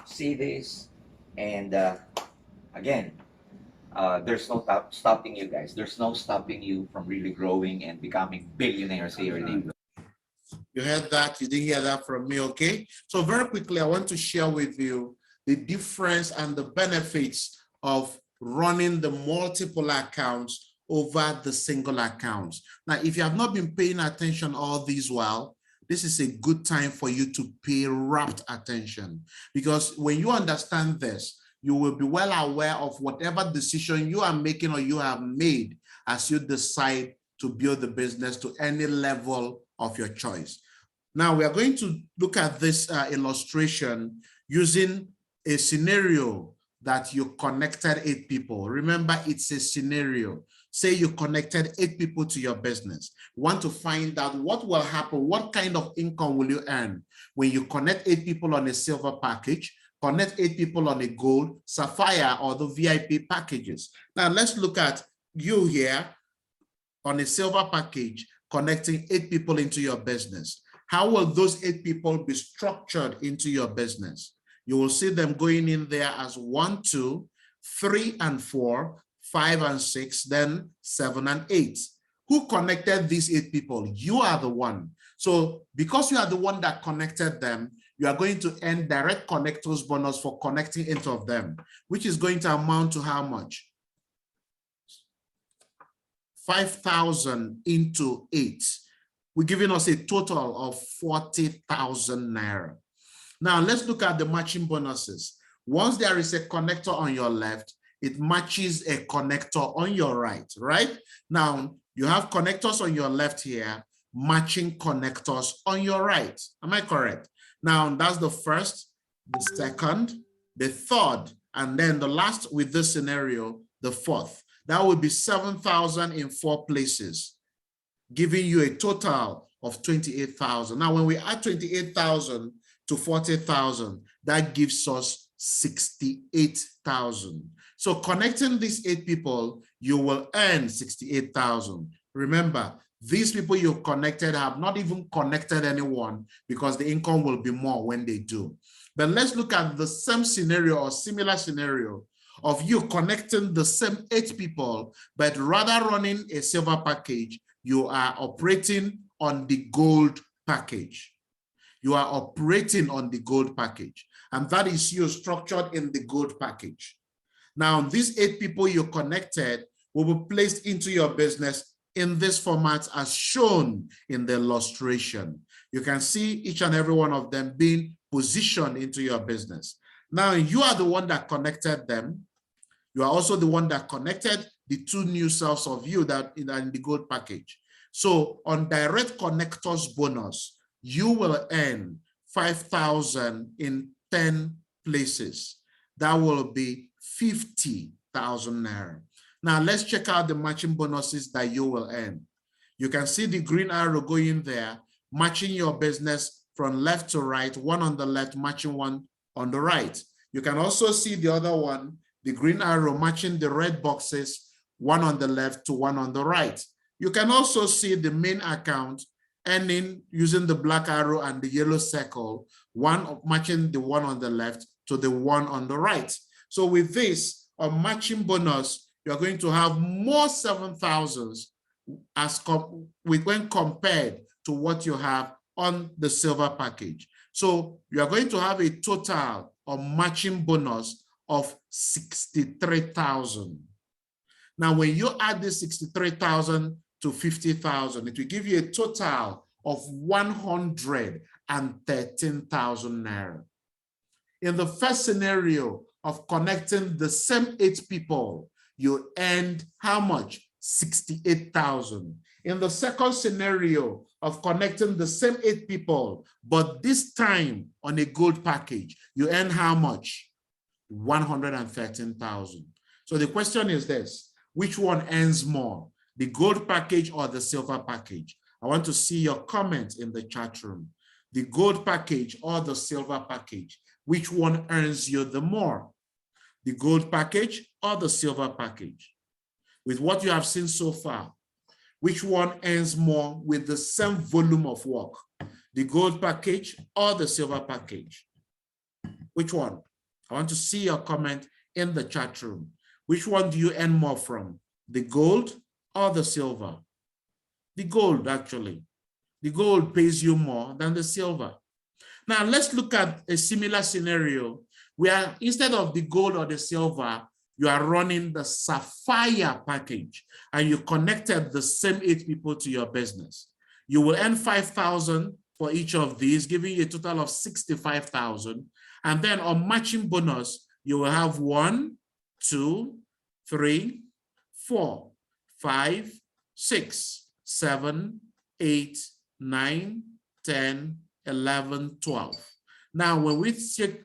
see this. And again, there's no stopping you guys. There's no stopping you from really growing and becoming billionaires here in England. You heard that? You didn't hear that from me, okay? So very quickly, I want to share with you the difference and the benefits of running the multiple accounts over the single accounts. Now, if you have not been paying attention all this while, this is a good time for you to pay rapt attention, because when you understand this, you will be well aware of whatever decision you are making or you have made as you decide to build the business to any level of your choice. Now, we are going to look at this illustration using a scenario that you connected 8 people. Remember, it's a scenario. Say you connected 8 people to your business. You want to find out what will happen, what kind of income will you earn when you connect 8 people on a silver package, connect 8 people on a gold, sapphire, or the VIP packages. Now, let's look at you here on a silver package, connecting 8 people into your business. How will those 8 people be structured into your business? You will see them going in there as 1, 2, 3, and 4, 5 and 6, then 7 and 8. Who connected these 8 people? You are the one. So because you are the one that connected them, you are going to earn direct connectors bonus for connecting 8 of them, which is going to amount to how much? 5,000 into 8. We're giving us a total of 40,000 naira. Now, let's look at the matching bonuses. Once there is a connector on your left, it matches a connector on your right, right? Now, you have connectors on your left here, matching connectors on your right. Am I correct? Now, that's the first, the second, the third, and then the last with this scenario, the fourth. That would be 7,000 in 4 places, giving you a total of 28,000. Now, when we add 28,000 to 40,000, that gives us 68,000. So connecting these 8 people, you will earn 68,000. Remember, these people you connected have not even connected anyone, because the income will be more when they do. But let's look at the same scenario or similar scenario of you connecting the same 8 people, but rather running a silver package, you are operating on the gold package. You are operating on the gold package, and that is you structured in the gold package. Now, these 8 people you connected will be placed into your business in this format as shown in the illustration. You can see each and every one of them being positioned into your business. Now, you are the one that connected them. You are also the one that connected the 2 new selves of you that in the gold package. So on direct connectors bonus, you will earn 5,000 in 10 places. That will be 50,000 naira. Now let's check out the matching bonuses that you will earn. You can see the green arrow going there, matching your business from left to right, one on the left, matching one on the right. You can also see the other one, the green arrow matching the red boxes, one on the left to one on the right. You can also see the main account ending using the black arrow and the yellow circle, one matching the one on the left to the one on the right. So with this, a matching bonus, you're going to have more 7,000s when compared to what you have on the silver package. So you are going to have a total of matching bonus of 63,000. Now, when you add this 63,000 to 50,000, it will give you a total of 113,000 naira. In the first scenario of connecting the same 8 people, you earned how much? 68,000. In the second scenario of connecting the same 8 people, but this time on a gold package, you earn how much? 113,000. So the question is this: which one earns more, the gold package or the silver package? I want to see your comments in the chat room. The gold package or the silver package, which one earns you the more? The gold package or the silver package? With what you have seen so far, which one earns more with the same volume of work? The gold package or the silver package? Which one? I want to see your comment in the chat room. Which one do you earn more from? The gold or the silver? The gold, actually. The gold pays you more than the silver. Now, let's look at a similar scenario where instead of the gold or the silver, you are running the sapphire package and you connected the same 8 people to your business. You will earn 5,000 for each of these, giving you a total of 65,000. And then on matching bonus, you will have 1, 2, 3, 4, 5, 6, 7, 8, 9, 10, 11, 12. Now, when we take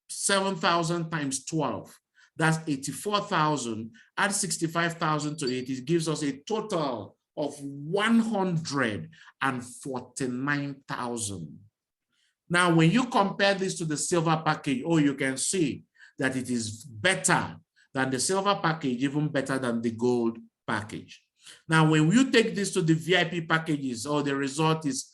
7,000 times 12, that's 84,000. Add 65,000 to it, it gives us a total of 149,000. Now, when you compare this to the silver package, oh, you can see that it is better than the silver package, even better than the gold package. Now, when you take this to the VIP packages, oh, the result is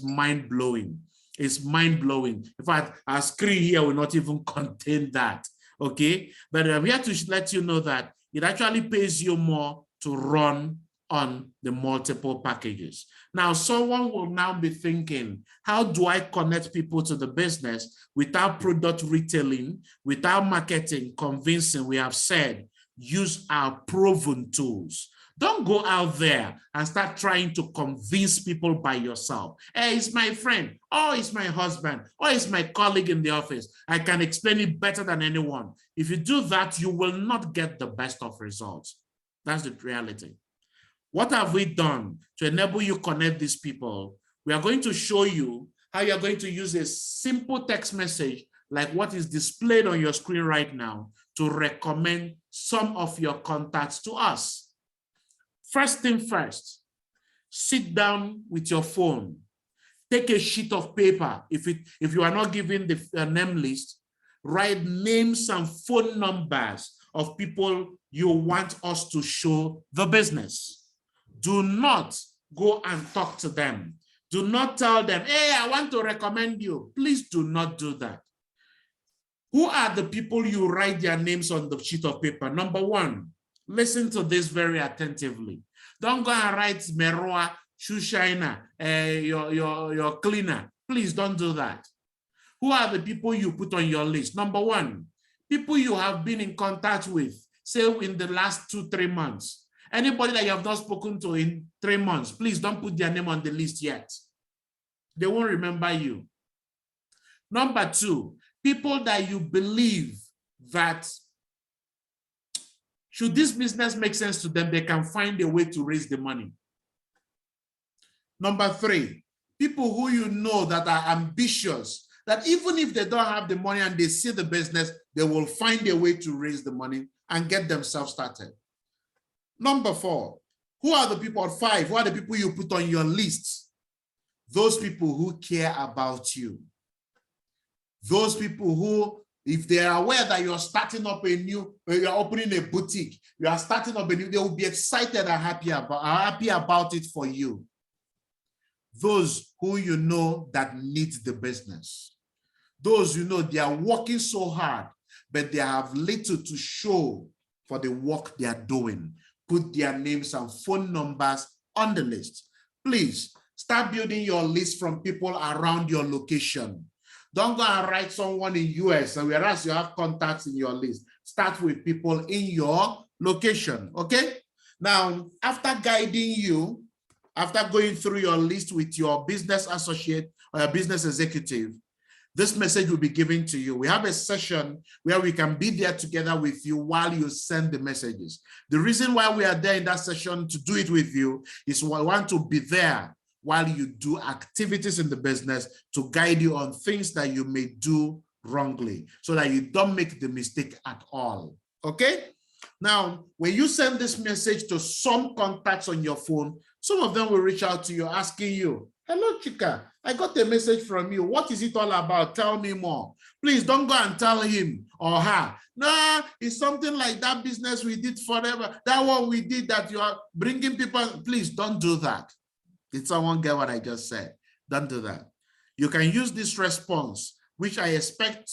mind-blowing. It's mind-blowing. In fact, our screen here will not even contain that, okay? But I'm here to let you know that it actually pays you more to run on the multiple packages. Now, someone will now be thinking, how do I connect people to the business without product retailing, without marketing, convincing? We have said, use our proven tools. Don't go out there and start trying to convince people by yourself. Hey, it's my friend. Oh, it's my husband. Oh, it's my colleague in the office. I can explain it better than anyone. If you do that, you will not get the best of results. That's the reality. What have we done to enable you connect these people? We are going to show you how you're going to use a simple text message like what is displayed on your screen right now to recommend some of your contacts to us. First thing first, sit down with your phone. Take a sheet of paper. If you are not given the name list, write names and phone numbers of people you want us to show the business. Do not go and talk to them. Do not tell them, hey, I want to recommend you. Please do not do that. Who are the people you write their names on the sheet of paper? Number one, listen to this very attentively. Don't go and write Meroa, shoe shiner, your cleaner. Please don't do that. Who are the people you put on your list? Number one, people you have been in contact with, say in the last 2-3 months. Anybody that you have not spoken to in 3 months, please don't put their name on the list yet. They won't remember you. Number two, people that you believe that should this business make sense to them, they can find a way to raise the money. Number three, people who you know that are ambitious, that even if they don't have the money and they see the business, they will find a way to raise the money and get themselves started. Number four, who are the people, or five, who are the people you put on your list? Those people who care about you. Those people who, if they are aware that you're starting up a new, you're opening a boutique, you are starting up a new, they will be excited and happy about it for you. Those who you know that need the business. Those you know they are working so hard, but they have little to show for the work they are doing. Put their names and phone numbers on the list. Please start building your list from people around your location. Don't go and write someone in US, and whereas you have contacts in your list. Start with people in your location, okay? Now, after guiding you, after going through your list with your business associate or your business executive, this message will be given to you. We have a session where we can be there together with you while you send the messages. The reason why we are there in that session to do it with you is we want to be there while you do activities in the business to guide you on things that you may do wrongly so that you don't make the mistake at all, okay? Now, when you send this message to some contacts on your phone, some of them will reach out to you asking you, hello, Chika, I got a message from you. What is it all about? Tell me more. Please don't go and tell him or her. No, it's something like that business we did forever. That one we did that you are bringing people. Please don't do that. Did someone get what I just said? Don't do that. You can use this response, which I expect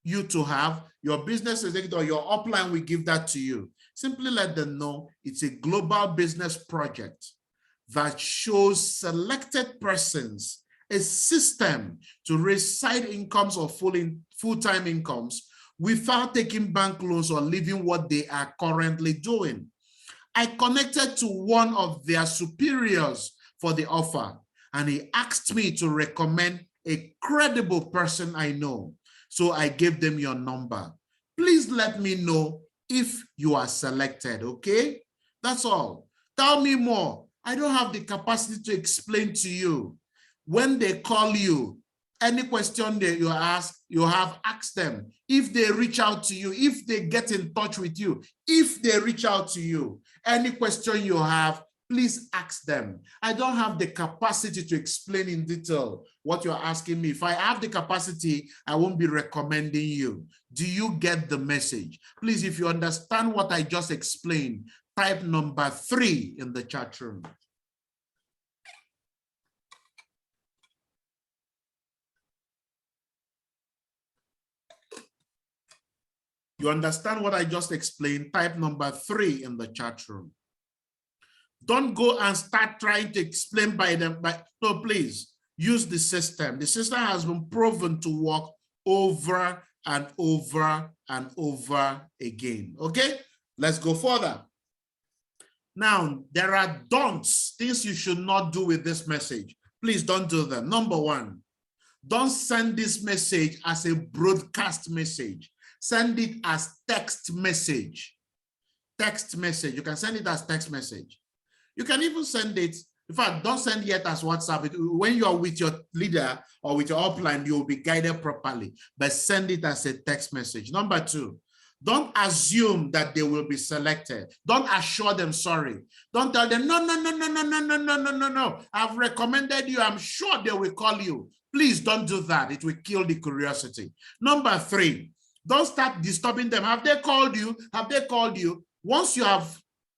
you to have. Your business executive or your upline will give that to you. Simply let them know it's a global business project that shows selected persons a system to raise side incomes or full-time incomes without taking bank loans or leaving what they are currently doing. I connected to one of their superiors for the offer, and he asked me to recommend a credible person I know. So I gave them your number. Please let me know if you are selected, okay? That's all. Tell me more. I don't have the capacity to explain to you. When they call you, any question that you ask, you have asked them. If they reach out to you, if they get in touch with you, if they reach out to you, any question you have, please ask them. I don't have the capacity to explain in detail what you're asking me. If I have the capacity, I won't be recommending you. Do you get the message? Please, if you understand what I just explained, type number 3 in the chat room. You understand what I just explained? Type number 3 in the chat room. Don't go and start trying to explain by them. No, please use the system. The system has been proven to work over and over and over again. Okay, let's go further. Now, there are don'ts, things you should not do with this message. Please don't do them. Number 1, don't send this message as a broadcast message. Send it as text message. Text message. You can send it as text message. You can even send it. In fact, don't send it as WhatsApp. When you are with your leader or with your upline, you will be guided properly. But send it as a text message. Number 2, don't assume that they will be selected. Don't assure them sorry. Don't tell them, no. I've recommended you. I'm sure they will call you. Please don't do that. It will kill the curiosity. Number 3, don't start disturbing them. Have they called you? Have they called you? Once you have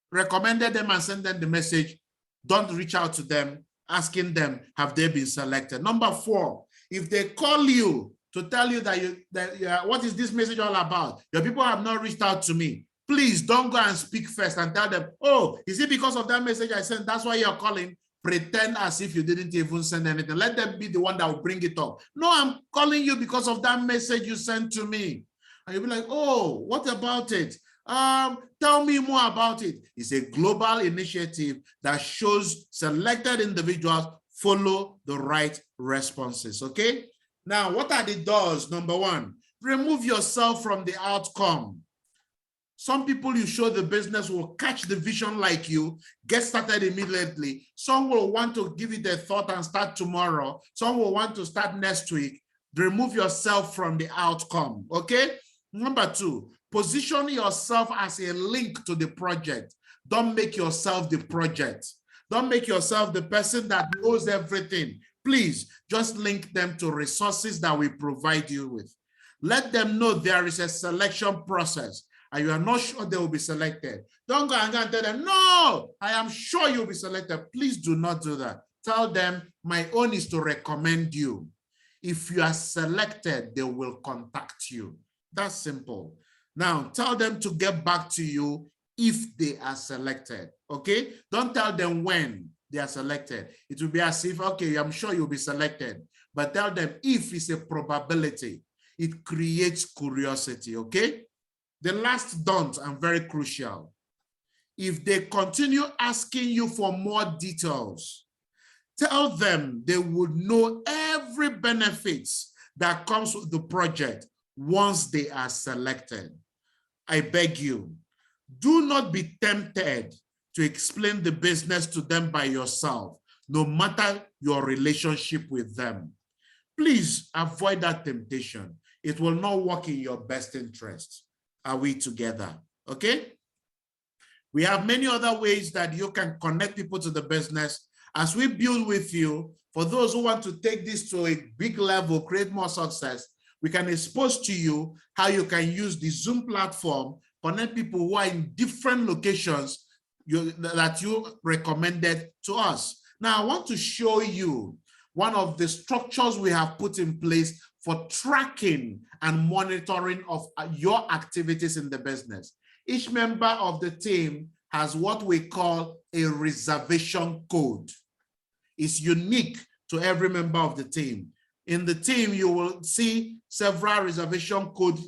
recommended them and send them the message, don't reach out to them asking them, have they been selected? Number 4, if they call you to tell you that what is this message all about? Your people have not reached out to me. Please don't go and speak first and tell them, oh, is it because of that message I sent? That's why you're calling. Pretend as if you didn't even send anything. Let them be the one that will bring it up. No, I'm calling you because of that message you sent to me. And you'll be like, oh, what about it? Tell me more about it. It's a global initiative that shows selected individuals follow the right responses, okay? Now, what are the doors? Number one, remove yourself from the outcome. Some people you show the business will catch the vision like you, get started immediately. Some will want to give it a thought and start tomorrow. Some will want to start next week. Remove yourself from the outcome, okay? Number two, position yourself as a link to the project. Don't make yourself the project. Don't make yourself the person that knows everything. Please just link them to resources that we provide you with. Let them know there is a selection process and you are not sure they will be selected. Don't go and tell them, no, I am sure you'll be selected. Please do not do that. Tell them, my own is to recommend you. If you are selected, they will contact you. That's simple. Now, tell them to get back to you if they are selected, okay? Don't tell them when they are selected. It will be as if, okay, I'm sure you'll be selected, but tell them if it's a probability. It creates curiosity, okay? The last don't, and very crucial. If they continue asking you for more details, tell them they would know every benefits that comes with the project once they are selected. I beg you, do not be tempted to explain the business to them by yourself, no matter your relationship with them. Please avoid that temptation. It will not work in your best interest. Are we together? Okay? We have many other ways that you can connect people to the business as we build with you. For those who want to take this to a big level, create more success, we can expose to you how you can use the Zoom platform, connect people who are in different locations that you recommended to us. Now, I want to show you one of the structures we have put in place for tracking and monitoring of your activities in the business. Each member of the team has what we call a reservation code. It's unique to every member of the team. In the team, you will see several reservation code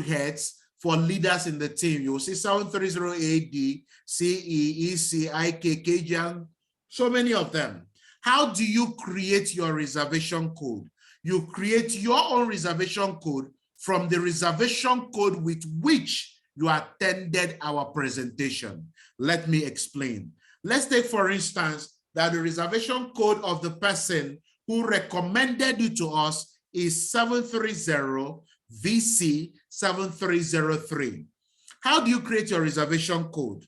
heads for leaders in the team. You will see 730AD, CE, EC, IK, KJ, so many of them. How do you create your reservation code? You create your own reservation code from the reservation code with which you attended our presentation. Let me explain. Let's take, for instance, that the reservation code of the person who recommended you to us is 730VC7303. How do you create your reservation code?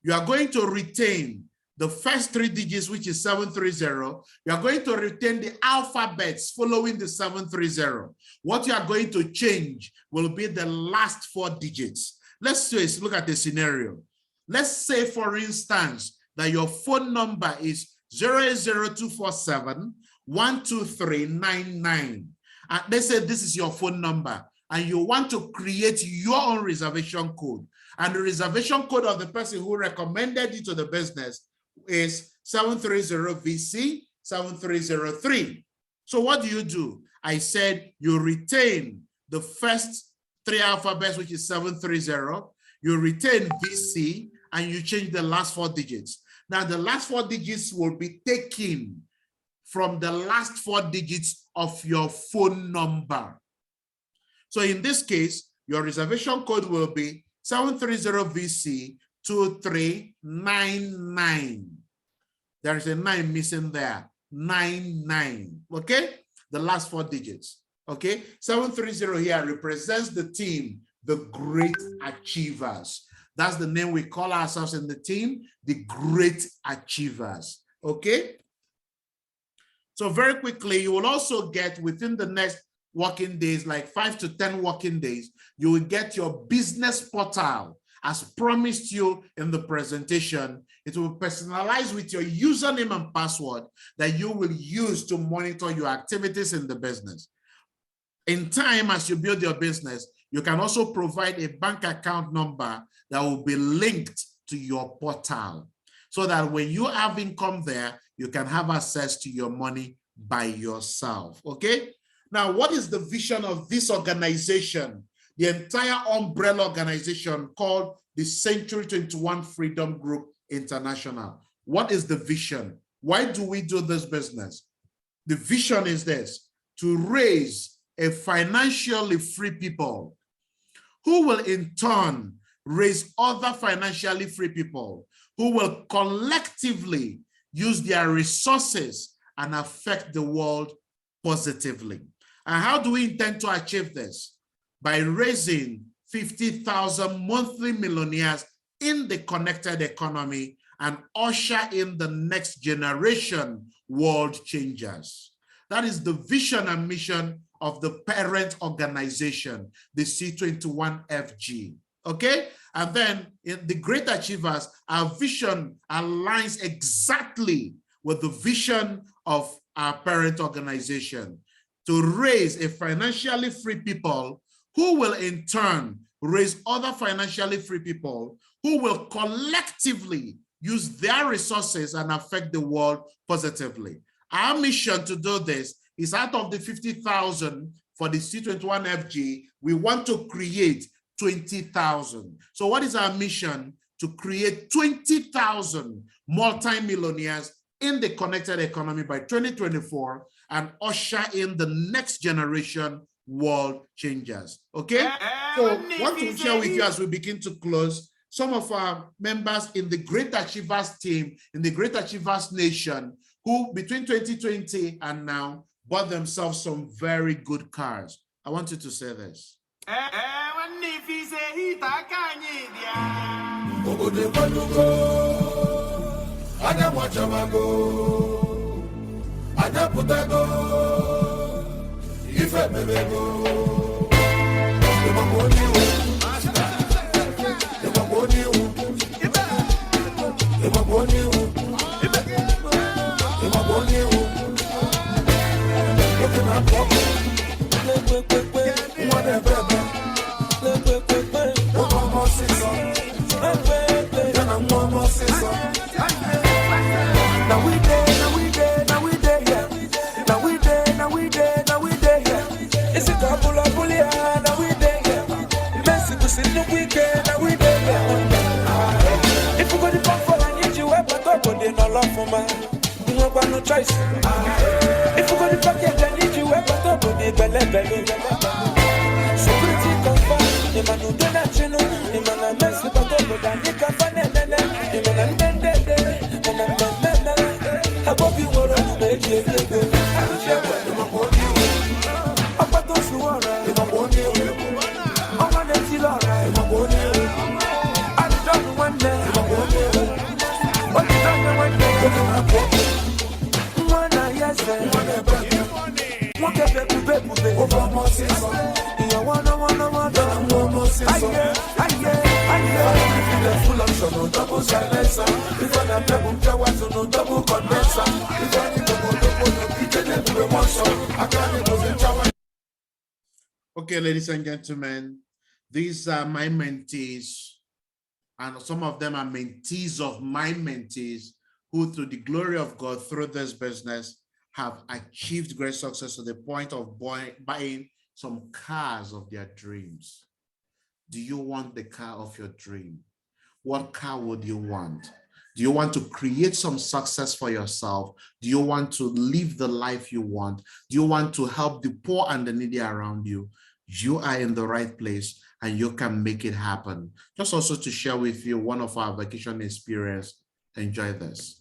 You are going to retain the first three digits, which is 730. You are going to retain the alphabets following the 730. What you are going to change will be the last four digits. Let's look at the scenario. Let's say, for instance, that your phone number is 00247-12399. And they say this is your phone number, and you want to create your own reservation code. And the reservation code of the person who recommended you to the business is 730VC7303. So what do? I said you retain the first three alphabets, which is 730. You retain VC, and you change the last four digits. Now, the last four digits will be taken from the last four digits of your phone number. So in this case, your reservation code will be 730VC2399. There is a 9 missing there. 99. Okay? The last four digits. Okay? 730 here represents the team, the Great Achievers. That's the name we call ourselves in the team, the Great Achievers. Okay? So very quickly, you will also get within the next working days, like 5 to 10 working days, you will get your business portal as promised you in the presentation. It will be personalized with your username and password that you will use to monitor your activities in the business. In time, as you build your business, You can also provide a bank account number that will be linked to your portal so that when you have income there, you can have access to your money by yourself, okay? Now, what is the vision of this organization? The entire umbrella organization called the Century 21 Freedom Group International. What is the vision? Why do we do this business? The vision is this: to raise a financially free people who will in turn raise other financially free people who will collectively use their resources and affect the world positively. And how do we intend to achieve this? By raising 50,000 monthly millionaires in the connected economy and usher in the next generation world changers. That is the vision and mission of the parent organization, the C21FG, okay? And then in the Great Achievers, our vision aligns exactly with the vision of our parent organization, to raise a financially free people who will in turn raise other financially free people who will collectively use their resources and affect the world positively. Our mission to do this is, out of the 50,000 for the C21FG, we want to create 20,000. So what is our mission? To create 20,000 multimillionaires in the connected economy by 2024 and usher in the next generation world changers, okay? So what to share with you as we begin to close, some of our members in the Great Achievers team, in the Great Achievers Nation, who between 2020 and now bought themselves some very good cars. I want you to say this. No choice. If you go to pocket, I need you ever to put the belly. So pretty comfort, the man who do not you know, the man I mess with a double than the cafe, the man I'm dead, and I'm I hope you want to make it good. I'm about to see what I'm on the till all right. I'm done one day. What is done one day? Okay, ladies and gentlemen, these are my mentees, and some of them are mentees of my mentees, who through the glory of God, through this business, have achieved great success to the point of buying some cars of their dreams. Do you want the car of your dream? What car would you want? Do you want to create some success for yourself? Do you want to live the life you want? Do you want to help the poor and the needy around you? You are in the right place and you can make it happen. Just also to share with you one of our vacation experience. Enjoy this.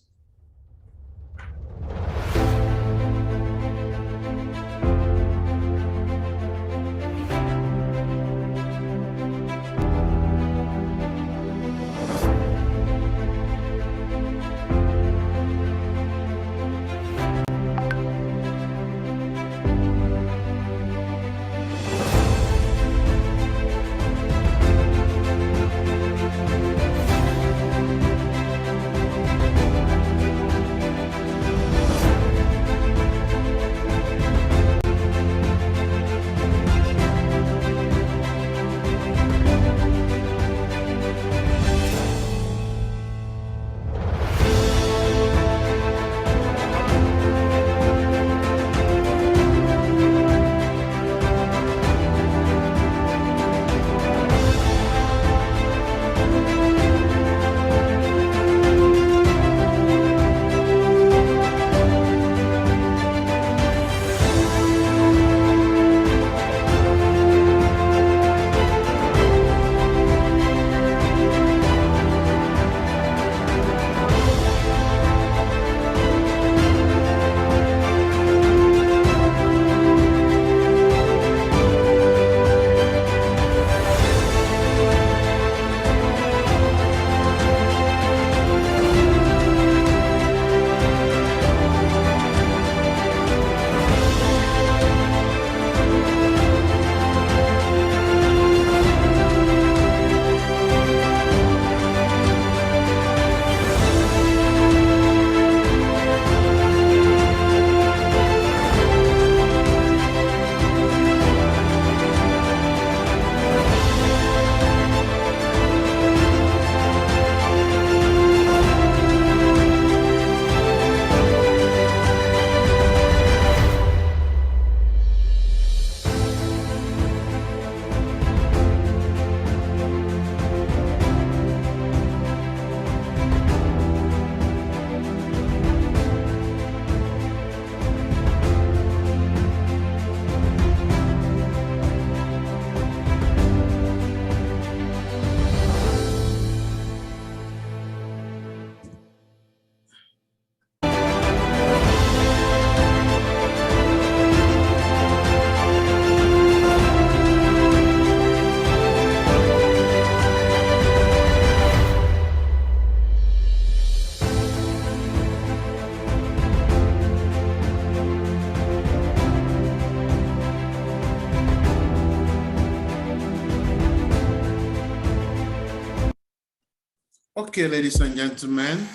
Okay, ladies and gentlemen,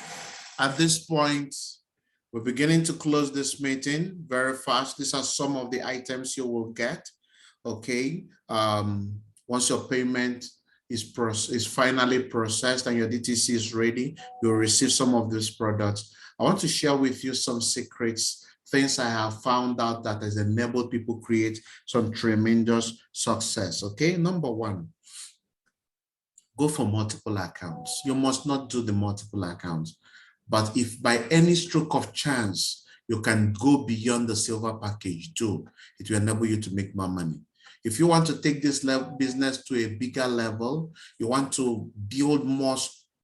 at this point, we're beginning to close this meeting very fast. These are some of the items you will get. Okay, once your payment is finally processed and your DTC is ready, you'll receive some of these products. I want to share with you some secrets, things I have found out that has enabled people create some tremendous success. Okay, number one, go for multiple accounts. You must not do the multiple accounts. But if by any stroke of chance, you can go beyond the silver package, do. It will enable you to make more money. If you want to take this business to a bigger level, you want to build more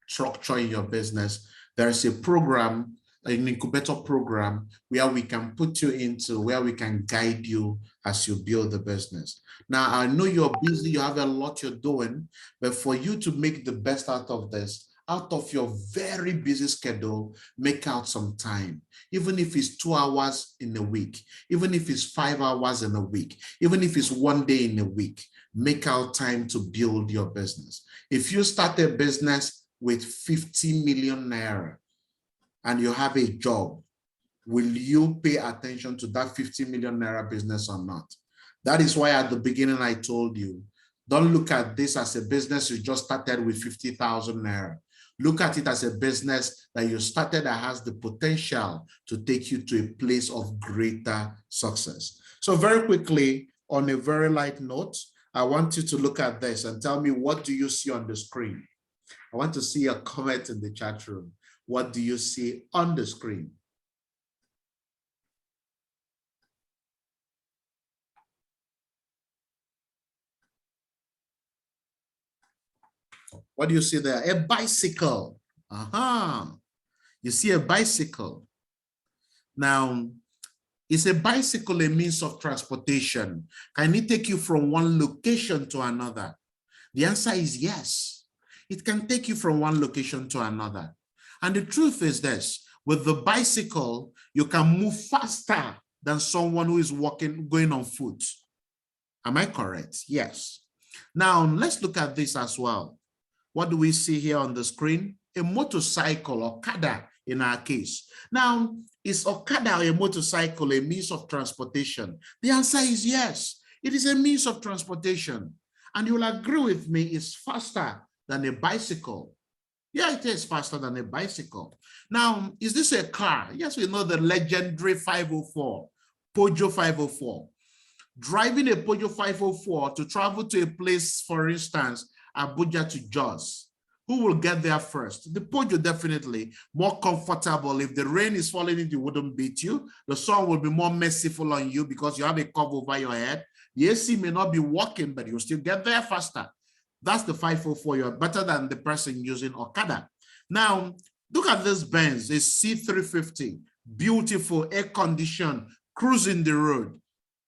structure in your business, there is a program, an incubator program, where we can put you into, where we can guide you as you build the business. Now, I know you're busy, you have a lot you're doing, but for you to make the best out of this, out of your very busy schedule, make out some time. Even if it's 2 hours in a week, even if it's 5 hours in a week, even if it's 1 day in a week, make out time to build your business. If you start a business with 50 million naira and you have a job, will you pay attention to that 50 million naira business or not? That is why at the beginning I told you, don't look at this as a business you just started with 50,000 naira. Look at it as a business that you started that has the potential to take you to a place of greater success. So very quickly, on a very light note, I want you to look at this and tell me, what do you see on the screen? I want to see a comment in the chat room. What do you see on the screen? What do you see there? A bicycle. You see a bicycle. Now, is a bicycle a means of transportation? Can it take you from one location to another? The answer is yes. It can take you from one location to another. And the truth is this, with the bicycle, you can move faster than someone who is walking, going on foot. Am I correct? Yes. Now, let's look at this as well. What do we see here on the screen? A motorcycle, Okada in our case. Now, is Okada or a motorcycle a means of transportation? The answer is yes. It is a means of transportation. And you will agree with me, it's faster than a bicycle. Yeah, it is faster than a bicycle. Now, is this a car? Yes, we know the legendary 504, Peugeot 504. Driving a Peugeot 504 to travel to a place, for instance, Abuja to Jos, who will get there first? The Peugeot, definitely. More comfortable. If the rain is falling, it wouldn't beat you. The sun will be more merciful on you because you have a cover over your head. The AC may not be working, but you'll still get there faster. That's the 504. You're better than the person using Okada. Now, look at this Benz, a C350, beautiful, air-conditioned, cruising the road.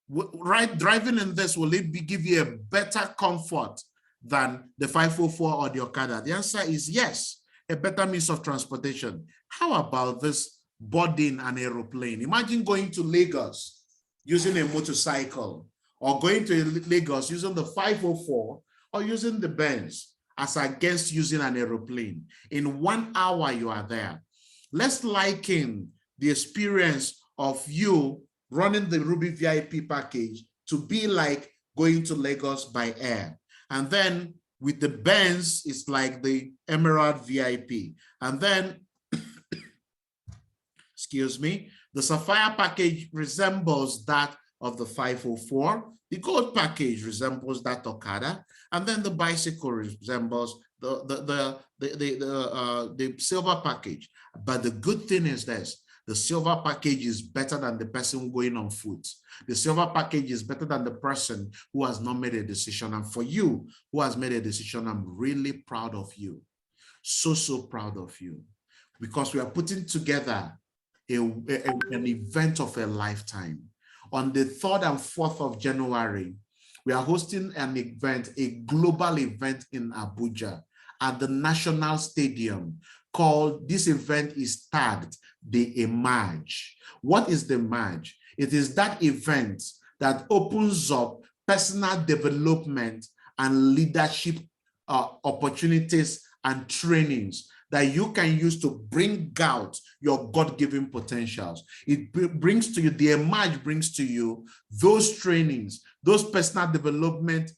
Right, driving in this, will it give you a better comfort than the 504 or the Okada? The answer is yes, a better means of transportation. How about this boarding an aeroplane? Imagine going to Lagos using a motorcycle, or going to Lagos using the 504 or using the Benz, as against using an aeroplane. In 1 hour, you are there. Let's liken the experience of you running the Ruby VIP package to be like going to Lagos by air. And then with the Benz, it's like the Emerald VIP. And then, excuse me, the Sapphire package resembles that of the 504. The Gold package resembles that Okada. And then the bicycle resembles the Silver package. But the good thing is this, the Silver package is better than the person going on foot. The Silver package is better than the person who has not made a decision. And for you who has made a decision, I'm really proud of you. So proud of you. Because we are putting together an event of a lifetime. On the 3rd and 4th of January, we are hosting an event, a global event in Abuja at the National Stadium called, this event is tagged the Emerge. What is the Emerge? It is that event that opens up personal development and leadership opportunities and trainings that you can use to bring out your God-given potentials. It brings to you, the Emerge brings to you those trainings, those personal development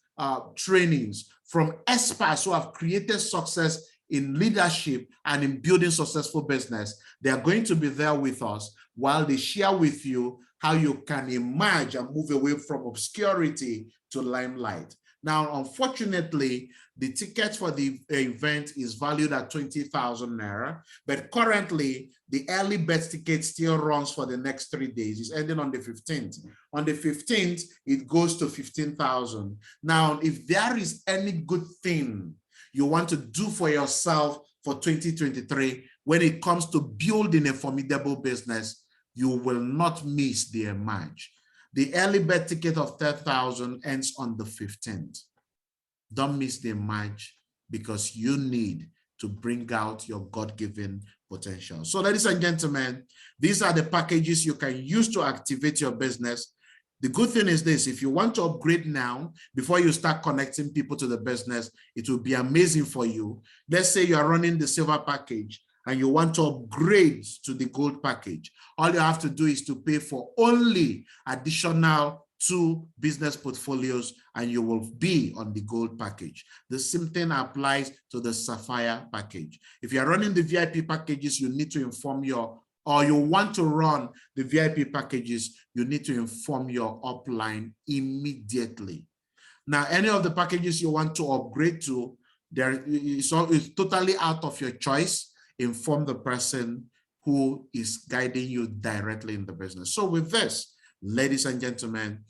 trainings from experts who have created success in leadership and in building successful business. They are going to be there with us while they share with you how you can emerge and move away from obscurity to limelight. Now, unfortunately, the ticket for the event is valued at 20,000 Naira, but currently the early bird ticket still runs for the next 3 days. It's ending on the 15th. On the 15th, it goes to 15,000. Now, if there is any good thing you want to do for yourself for 2023, when it comes to building a formidable business, you will not miss the Emerge. The early bird ticket of 10,000 ends on the 15th. Don't miss the Emerge, because you need to bring out your God-given potential. So, ladies and gentlemen, these are the packages you can use to activate your business. The good thing is this: if you want to upgrade now, before you start connecting people to the business, it will be amazing for you. Let's say you are running the silver package and you want to upgrade to the gold package. All you have to do is to pay for only additional 2 business portfolios and you will be on the gold package. The same thing applies to the sapphire package. If you're running the VIP packages, you need to inform or you want to run the VIP packages, you need to inform your upline immediately. Now, any of the packages you want to upgrade to, it's totally out of your choice. Inform the person who is guiding you directly in the business. So with this, ladies and gentlemen,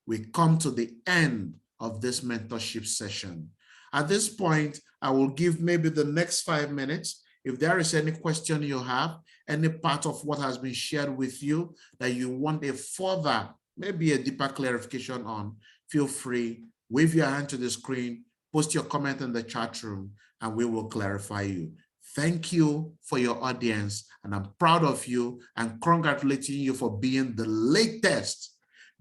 we come to the end of this mentorship session. At this point, I will give maybe the next 5 minutes. If there is any question you have, any part of what has been shared with you that you want a further, maybe a deeper clarification on, feel free, wave your hand to the screen, post your comment in the chat room, and we will clarify you. Thank you for your audience, and I'm proud of you and congratulating you for being the latest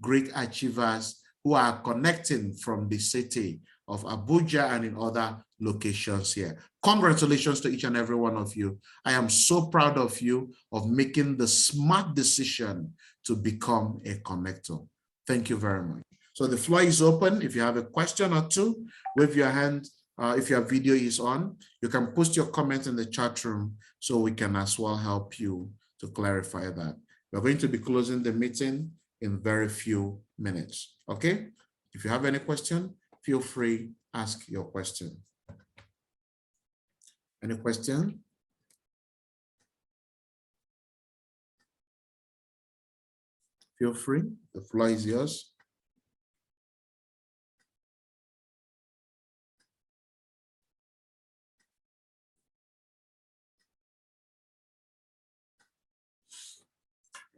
great achievers who are connecting from the city of Abuja and in other locations here. Congratulations to each and every one of you. I am so proud of you of making the smart decision to become a connector. Thank you very much. So the floor is open. If you have a question or two, wave your hand. If your video is on, you can post your comment in the chat room so we can as well help you to clarify that. We're going to be closing the meeting in very few minutes. Okay? If you have any question, feel free, ask your question. Any question? Feel free, the floor is yours.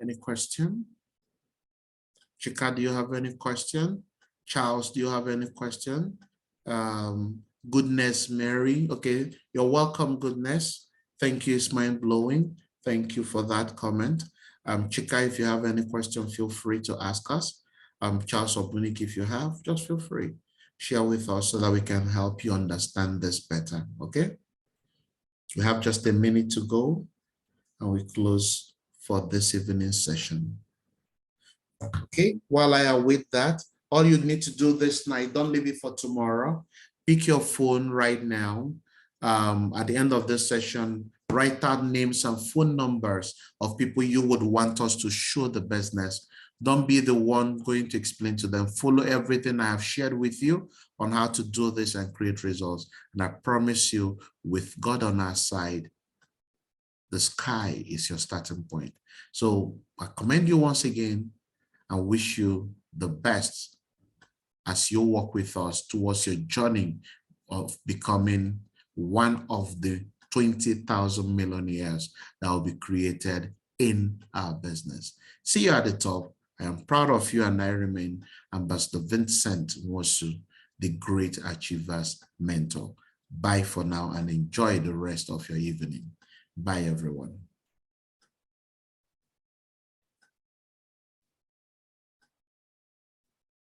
Any question? Chika, do you have any question? Charles, do you have any question? Goodness, Mary. Okay, you're welcome, Goodness. Thank you, it's mind-blowing. Thank you for that comment. Chika, if you have any question, feel free to ask us. Charles or Bunik, if you have, just feel free. Share with us so that we can help you understand this better, okay? We have just a minute to go and we close for this evening session. Okay, while I await that, all you need to do this night, don't leave it for tomorrow. Pick your phone right now. At the end of this session, write out names and phone numbers of people you would want us to show the business. Don't be the one going to explain to them. Follow everything I have shared with you on how to do this and create results. And I promise you, with God on our side, the sky is your starting point. So I commend you once again and wish you the best as you walk with us towards your journey of becoming one of the 20,000 millionaires that will be created in our business. See you at the top. I am proud of you, and I remain Ambassador Vincent Nwosu, the Great Achievers Mentor. Bye for now and enjoy the rest of your evening. Bye, everyone.